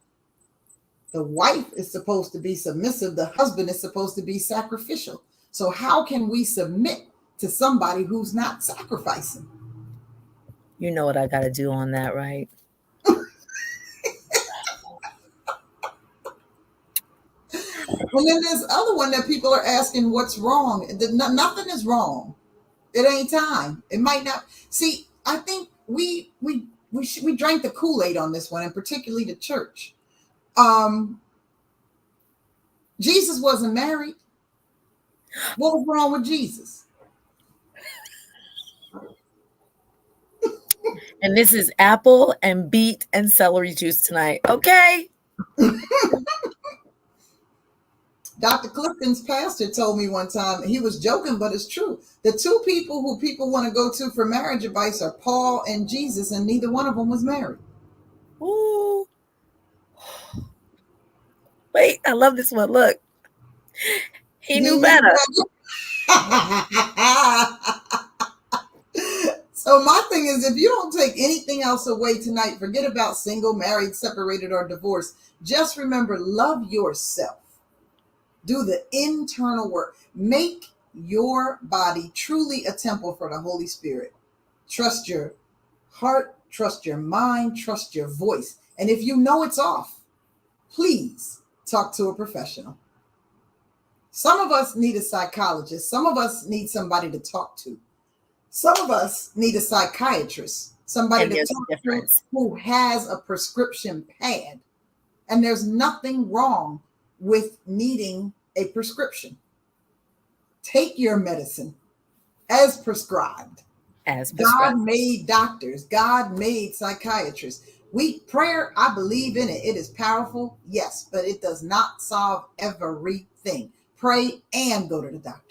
The wife is supposed to be submissive. The husband is supposed to be sacrificial. So how can we submit to somebody who's not sacrificing? You know what I got to do on that, right? And then there's other one that people are asking, what's wrong? Nothing is wrong. It ain't time. It might not. See, I think we drank the Kool-Aid on this one, and particularly the church. Jesus wasn't married. What was wrong with Jesus? And this is apple and beet and celery juice tonight. Okay. Dr. Clifton's pastor told me one time, he was joking, but it's true. The two people who people want to go to for marriage advice are Paul and Jesus, and neither one of them was married. Ooh. Wait, I love this one. Look. He knew better. So my thing is, if you don't take anything else away tonight, forget about single, married, separated, or divorced. Just remember, love yourself. Do the internal work. Make your body truly a temple for the Holy Spirit. Trust your heart, trust your mind, trust your voice. And if you know it's off, please talk to a professional. Some of us need a psychologist. Some of us need somebody to talk to. Some of us need a psychiatrist, somebody to talk to who has a prescription pad. And there's nothing wrong with needing a prescription. Take your medicine as prescribed. God made doctors. God made psychiatrists. Prayer, I believe in it. It is powerful, yes, but it does not solve everything. Pray and go to the doctor.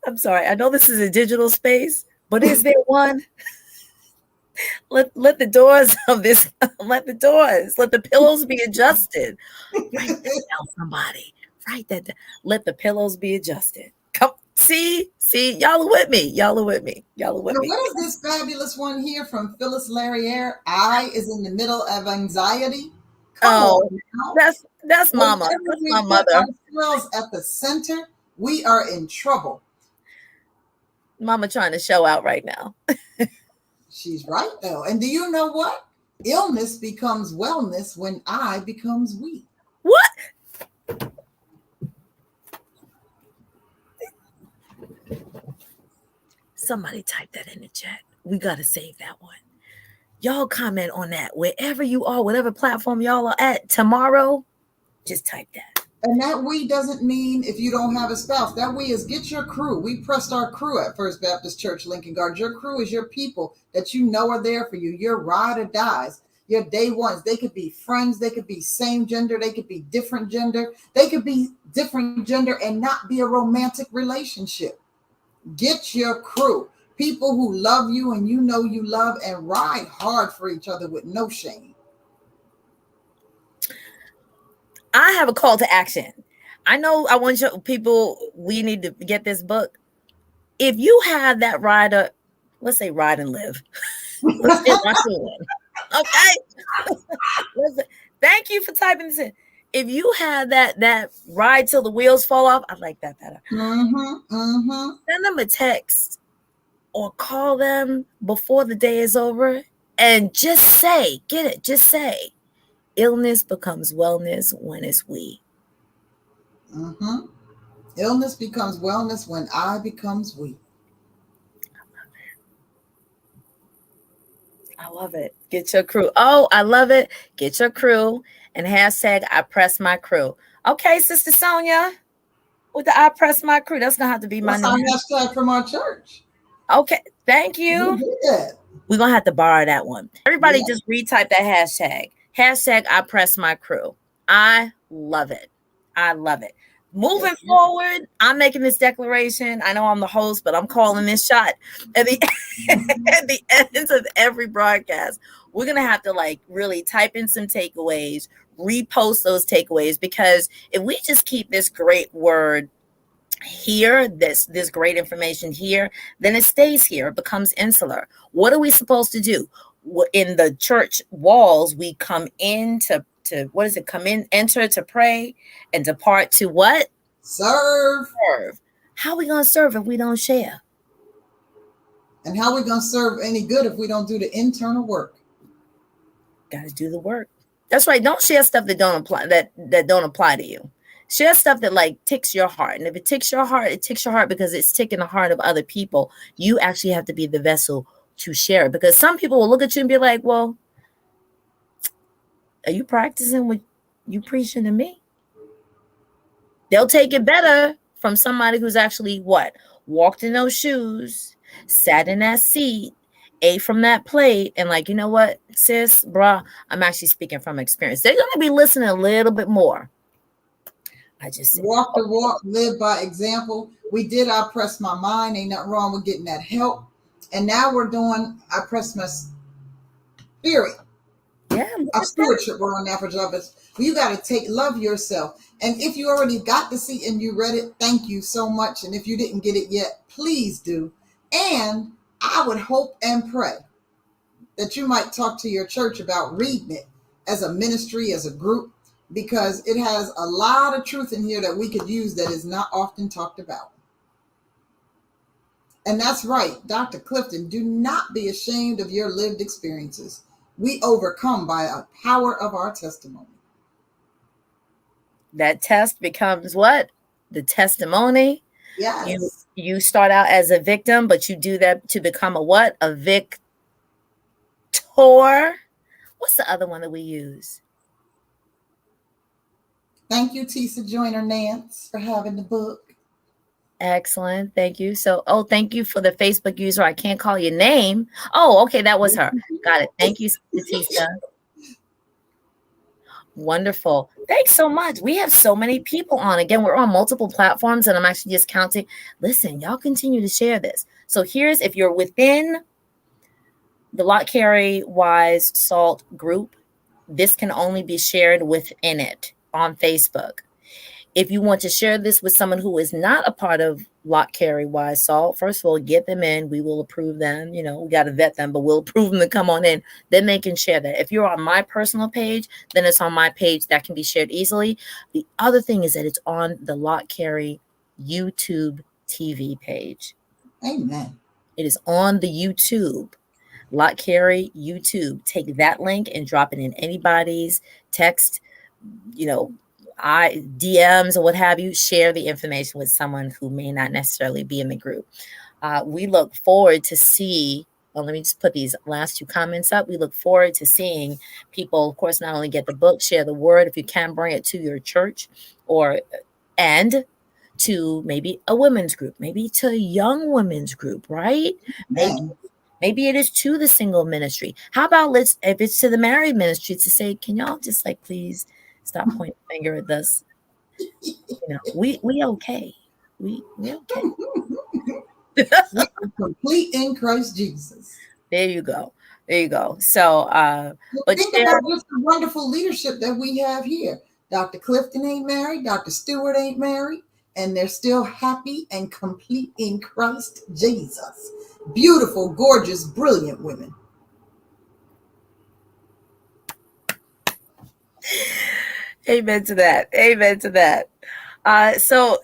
I'm sorry. I know this is a digital space, but is there one? Let the doors of this, let the pillows be adjusted. Write that down, somebody. Write that down. Let the pillows be adjusted. Come, see, y'all are with me. Now, what is this fabulous one here from Phyllis Larriere? I is in the middle of anxiety. That's mama. That's my mother. Ourselves at the center, we are in trouble. Mama trying to show out right now. She's right, though. And do you know what? Illness becomes wellness when I becomes weak. What? Somebody type that in the chat. We got to save that one. Y'all comment on that. Wherever you are, whatever platform y'all are at tomorrow, just type that. And that we doesn't mean if you don't have a spouse. That we is get your crew. We pressed our crew at First Baptist Church, Lincoln Gardens. Your crew is your people that you know are there for you. Your ride or dies. Your day ones. They could be friends. They could be same gender. They could be different gender. They could be different gender and not be a romantic relationship. Get your crew. People who love you and you know you love, and ride hard for each other with no shame. I have a call to action. I know I want you people, we need to get this book. If you have that rider, let's say ride and live. Let's get my in. Okay. Thank you for typing this in. if you have that ride till the wheels fall off, I like that better. Send them a text or call them before the day is over and just say, just say, illness becomes wellness when it's we. Illness becomes wellness when I becomes we. I love it. Get your crew. Oh, I love it. Get your crew and hashtag I press my crew. Okay, Sister Sonia, with the I press my crew. That's gonna have to be my That's new hashtag from our church. Okay, thank you. We're gonna have to borrow that one. Everybody just retype that hashtag. Hashtag I press my crew. I love it. I love it. Moving forward, I'm making this declaration. I know I'm the host, but I'm calling this shot at the at the ends of every broadcast. We're gonna have to like really type in some takeaways, repost those takeaways, because if we just keep this great word here, this great information here, then it stays here. It becomes insular. What are we supposed to do? In the church walls, we come in to what is it? Come in, enter to pray, and depart to what? Serve. How are we going to serve if we don't share? And how are we going to serve any good if we don't do the internal work? Got to do the work. That's right. Don't share stuff that don't apply, that don't apply to you. Share stuff that like ticks your heart. And if it ticks your heart, it ticks your heart because it's ticking the heart of other people. You actually have to be the vessel to share it, because some people will look at you and be like, well, are you practicing what you preaching to me? They'll take it better from somebody who's actually what? Walked in those shoes, sat in that seat, ate from that plate, and like, you know what, sis, bruh, I'm actually speaking from experience. They're going to be listening a little bit more. I just walk the walk, live by example. We did I press my mind. Ain't nothing wrong with getting that help. And now we're doing I press my spirit. Yeah, our stewardship we're on that for job. You got to love yourself. And if you already got Deceit and you read it, thank you so much. And if you didn't get it yet, please do. And I would hope and pray that you might talk to your church about reading it as a ministry, as a group, because it has a lot of truth in here that we could use that is not often talked about. And that's right, Dr. Clifton, do not be ashamed of your lived experiences. We overcome by a power of our testimony. That test becomes what? The testimony. Yes. You start out as a victim, but you do that to become a what? A victor. What's the other one that we use? Thank you, Tisa Joyner Nance, for having the book. Excellent. Thank you. So, thank you for the Facebook user. I can't call your name. Oh, okay. That was her. Got it. Thank you, Tisa. Wonderful. Thanks so much. We have so many people on. Again, we're on multiple platforms, and I'm actually just counting. Listen, y'all continue to share this. So here's, if you're within the Lot Carry Wise Salt group, this can only be shared within it on Facebook. If you want to share this with someone who is not a part of Lot Carry Wise Salt, first of all, get them in. We will approve them. You know, we got to vet them, but we'll approve them to come on in. Then they can share that. If you're on my personal page, then it's on my page. That can be shared easily. The other thing is that it's on the Lot Carry YouTube TV page. Amen. It is on the YouTube. Lot Carry YouTube. Take that link and drop it in anybody's text, DMs or what have you. Share the information with someone who may not necessarily be in the group. We look forward to see. Well, let me just put these last two comments up. We look forward to seeing people, of course, not only get the book, share the word. If you can, bring it to your church, and to maybe a women's group, maybe to a young women's group, right? Maybe it is to the single ministry. How about if it's to the married ministry, to say, can y'all just please stop pointing the finger at us? We okay. We okay. We are complete in Christ Jesus. There you go. So, but think about just the wonderful leadership that we have here. Dr. Clifton ain't married. Dr. Stewart ain't married. And they're still happy and complete in Christ Jesus. Beautiful, gorgeous, brilliant women. Amen to that. Amen to that. So,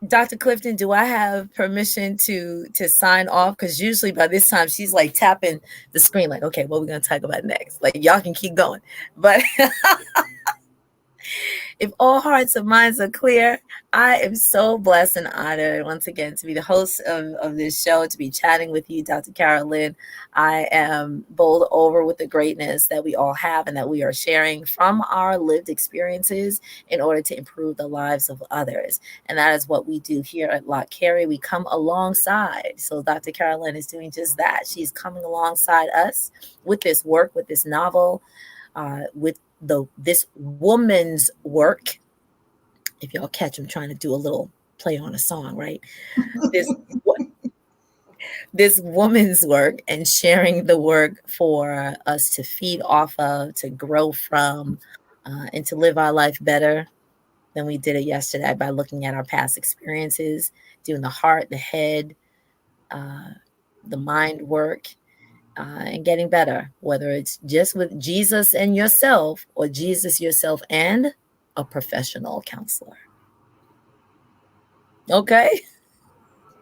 Dr. Clifton, do I have permission to sign off? Because usually by this time she's like tapping the screen, like, okay, what are we gonna talk about next? Like, y'all can keep going, but if all hearts and minds are clear, I am so blessed and honored once again to be the host of this show, to be chatting with you, Dr. Carolyn. I am bowled over with the greatness that we all have and that we are sharing from our lived experiences in order to improve the lives of others. And that is what we do here at Lock Carry. We come alongside. So Dr. Carolyn is doing just that. She's coming alongside us with this work, with this novel, with this woman's work. If y'all catch, I'm trying to do a little play on a song, right? This woman's work, and sharing the work for us to feed off of, to grow from, and to live our life better than we did it yesterday by looking at our past experiences, doing the heart, the head, the mind work, and getting better, whether it's just with Jesus and yourself or Jesus, yourself, and a professional counselor. Okay.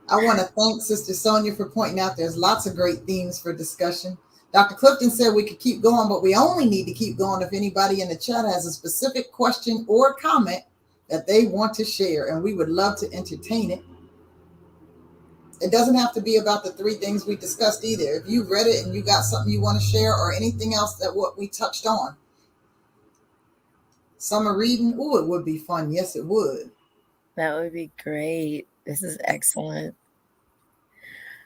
I want to thank Sister Sonia for pointing out there's lots of great themes for discussion. Dr. Clifton said we could keep going, but we only need to keep going if anybody in the chat has a specific question or comment that they want to share, and we would love to entertain it. It doesn't have to be about the 3 things we discussed either. If you read it and you got something you want to share, or anything else that what we touched on. Summer reading, oh, it would be fun. Yes, it would. That would be great. This is excellent.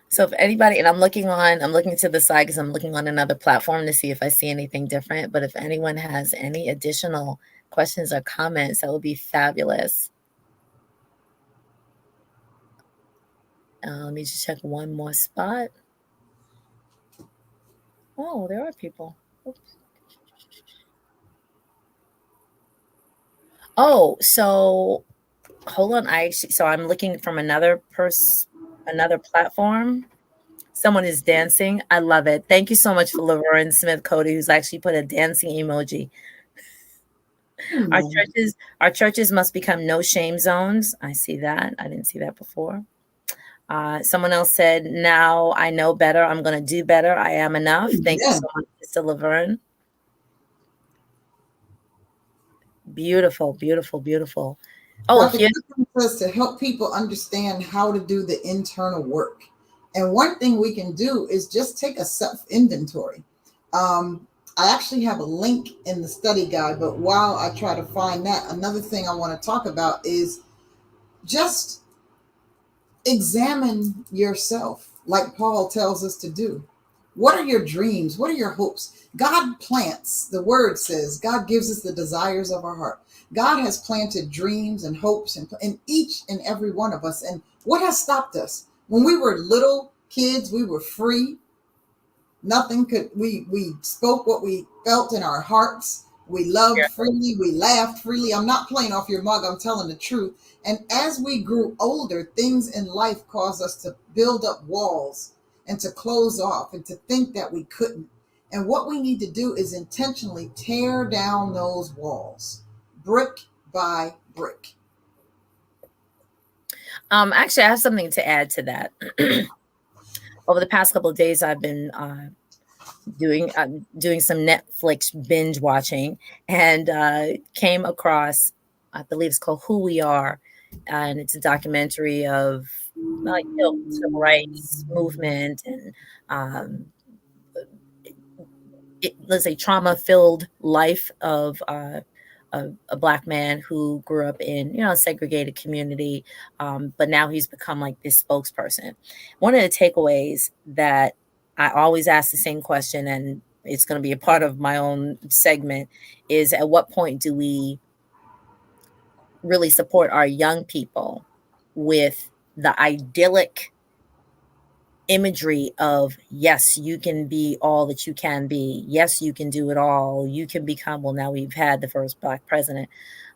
So if anybody, and I'm looking to the side because I'm looking on another platform to see if I see anything different. But if anyone has any additional questions or comments, that would be fabulous. Let me just check one more spot. Oh, there are people. Oops. Oh, so hold on. I'm looking from another platform. Someone is dancing. I love it. Thank you so much for Laverne Smith Cody, who's actually put a dancing emoji. Our churches must become no shame zones. I see that. I didn't see that before. Someone else said, now I know better. I'm going to do better. I am enough. Thank you so much, Mr. Laverne. Beautiful, beautiful, beautiful. Oh, Dr. Clifton says to help people understand how to do the internal work. And one thing we can do is just take a self-inventory. I actually have a link in the study guide, but while I try to find that, another thing I want to talk about is just examine yourself, like Paul tells us to do. What are your dreams? What are your hopes? God plants, the word says, God gives us the desires of our heart. God has planted dreams and hopes in each and every one of us. And what has stopped us? When we were little kids, we were free. Nothing could, we spoke what we felt in our hearts. We loved freely. We laughed freely. I'm not playing off your mug. I'm telling the truth. And as we grew older, things in life caused us to build up walls and to close off and to think that we couldn't. And what we need to do is intentionally tear down those walls, brick by brick. Actually, I have something to add to that. Over the past couple of days, I've been doing some Netflix binge watching, and came across, I believe it's called Who We Are, and it's a documentary of civil rights movement and let's say trauma-filled life of a Black man who grew up in a segregated community, but now he's become like this spokesperson. One of the takeaways that I always ask the same question, and it's going to be a part of my own segment, is at what point do we really support our young people with the idyllic imagery of, yes, you can be all that you can be. Yes, you can do it all. You can become, well, now we've had the first Black president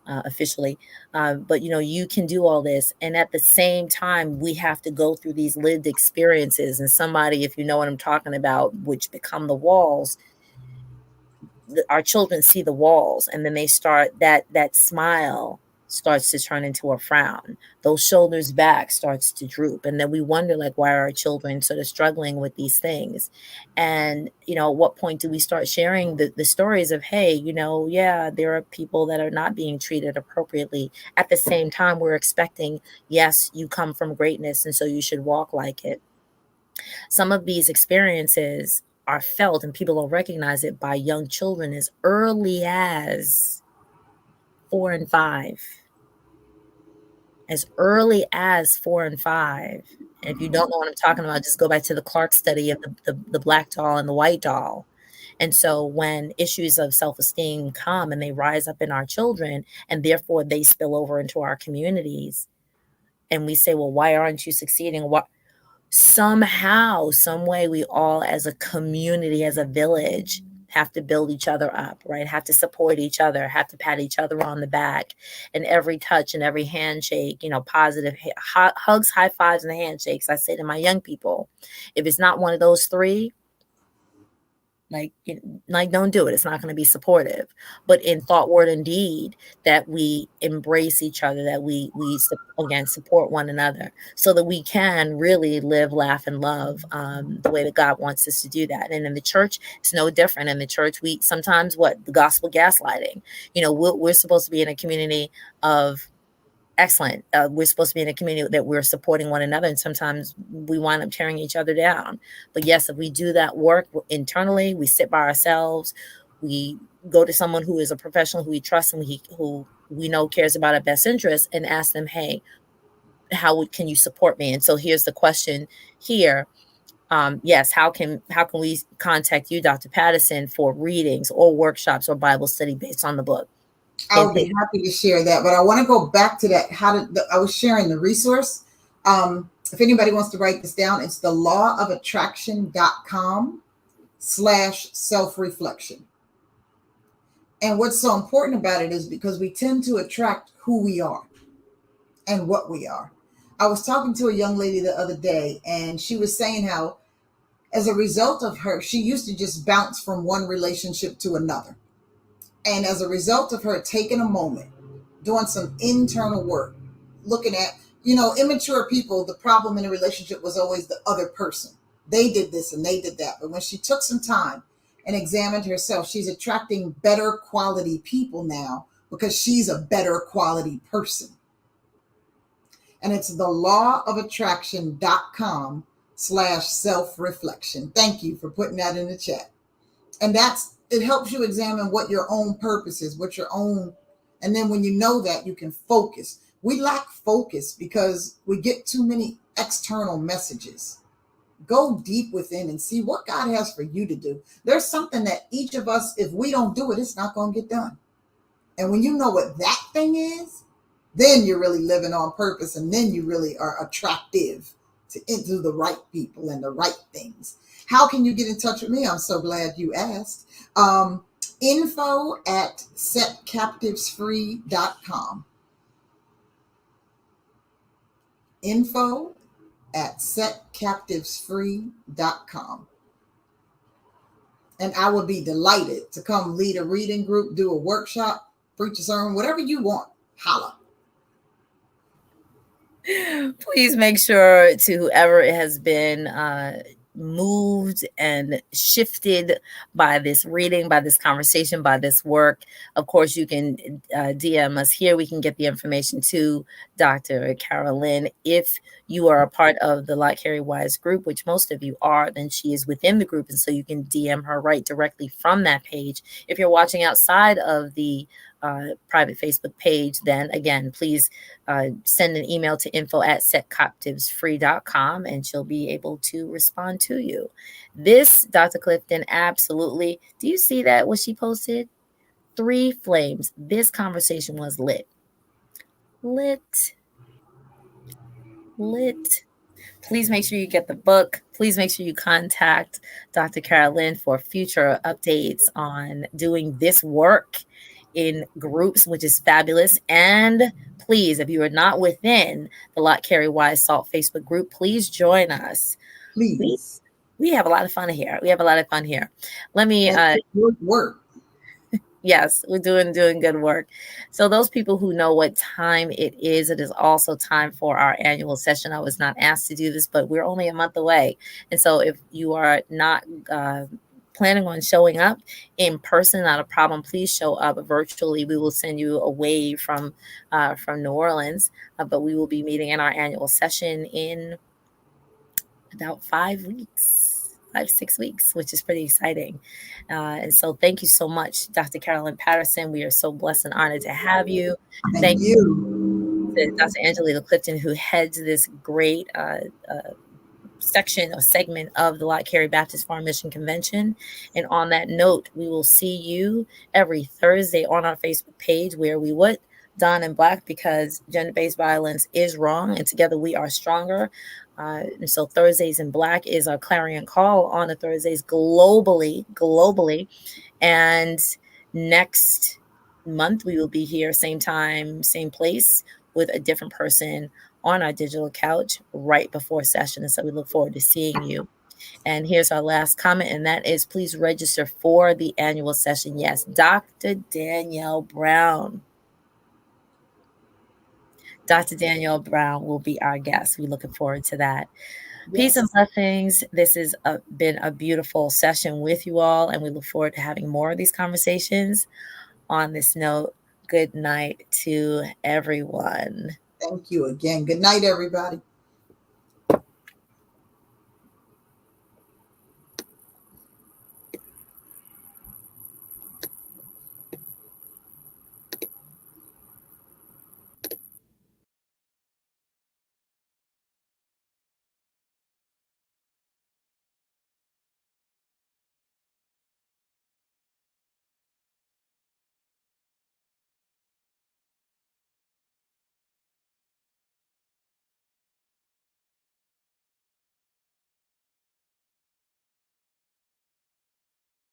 officially, but you can do all this. And at the same time, we have to go through these lived experiences. And somebody, if you know what I'm talking about, which become the walls, our children see the walls, and then they start that smile starts to turn into a frown. Those shoulders back starts to droop. And then we wonder, like, why are our children sort of struggling with these things? And, at what point do we start sharing the stories of, hey, yeah, there are people that are not being treated appropriately. At the same time, we're expecting, yes, you come from greatness, and so you should walk like it. Some of these experiences are felt, and people will recognize it by young children as early as 4 and 5. As early as 4 and 5. And if you don't know what I'm talking about, just go back to the Clark study of the black doll and the white doll. And so when issues of self-esteem come and they rise up in our children, and therefore they spill over into our communities, and we say, well, why aren't you succeeding? What? Somehow, some way, we all as a community, as a village, have to build each other up, right? Have to support each other, have to pat each other on the back. And every touch and every handshake, positive hugs, high fives, and handshakes. I say to my young people, if it's not one of those three, like don't do it. It's not going to be supportive. But in thought, word, and deed, that we embrace each other, that we again support one another, so that we can really live, laugh, and love the way that God wants us to do that. And in the church, it's no different. In the church, we sometimes the gospel gaslighting. We're supposed to be in a community of excellent. We're supposed to be in a community that we're supporting one another, and sometimes we wind up tearing each other down. But yes, if we do that work internally, we sit by ourselves, we go to someone who is a professional, who we trust, and who we know cares about our best interests, and ask them, hey, can you support me? And so here's the question here. Yes, how can we contact you, Dr. Patterson, for readings or workshops or Bible study based on the book? I would be happy to share that, but I want to go back to that. I was sharing the resource. If anybody wants to write this down, it's the lawofattraction.com/self-reflection. And what's so important about it is because we tend to attract who we are and what we are. I was talking to a young lady the other day, and she was saying how, as a result of she used to just bounce from one relationship to another. And as a result of her taking a moment, doing some internal work, looking at, immature people, the problem in a relationship was always the other person. They did this and they did that. But when she took some time and examined herself, she's attracting better quality people now because she's a better quality person. And it's the lawofattraction.com/self-reflection. Thank you for putting that in the chat. And it helps you examine what your own purpose is, and then when you know that, you can focus. We lack focus because we get too many external messages. Go deep within and see what God has for you to do. There's something that each of us, if we don't do it, it's not going to get done. And when you know what that thing is, then you're really living on purpose, and then you really are attractive to the right people and the right things. How can you get in touch with me? I'm so glad you asked. info@setcaptivesfree.com. info@setcaptivesfree.com. And I would be delighted to come lead a reading group, do a workshop, preach a sermon, whatever you want. Holla. Please make sure, to whoever has been moved and shifted by this reading, by this conversation, by this work, of course, you can DM us here. We can get the information to Dr. Carolyn. If you are a part of the Lot Carey Wise group, which most of you are, then she is within the group, and so you can DM her right directly from that page. If you're watching outside of the private Facebook page, then again, please send an email to info@setcaptivesfree.com, and she'll be able to respond to you. This, Dr. Clifton, absolutely. Do you see that, what she posted? 3 flames. This conversation was lit. Lit. Please make sure you get the book. Please make sure you contact Dr. Carolyn for future updates on doing this work in groups, which is fabulous. And please, if you are not within the Lot Carey Wise Salt Facebook group, please join us. Please. We have a lot of fun here. Let me work. Yes, we're doing good work. So those people who know what time it is also time for our annual session. I was not asked to do this, but we're only a month away. And so if you are not planning on showing up in person, not a problem. Please show up virtually. We will send you a wave from New Orleans, but we will be meeting in our annual session in about 6 weeks, which is pretty exciting. And so thank you so much, Dr. Carolyn Patterson. We are so blessed and honored to have you. Thank you. To Dr. Angelina Clifton, who heads this great section or segment of the Lot Carey Baptist Farm Mission Convention. And on that note, we will see you every Thursday on our Facebook page, where we would Don in Black, because gender-based violence is wrong and together we are stronger. And so Thursdays in Black is our clarion call on the Thursdays globally. And next month we will be here, same time, same place, with a different person on our digital couch right before session. And so we look forward to seeing you. And here's our last comment, and that is, please register for the annual session. Yes, Dr. Danielle Brown. Dr. Danielle Brown will be our guest. We're looking forward to that. Yes. Peace and blessings. This has been a beautiful session with you all, and we look forward to having more of these conversations. On this note, good night to everyone. Thank you again. Good night, everybody.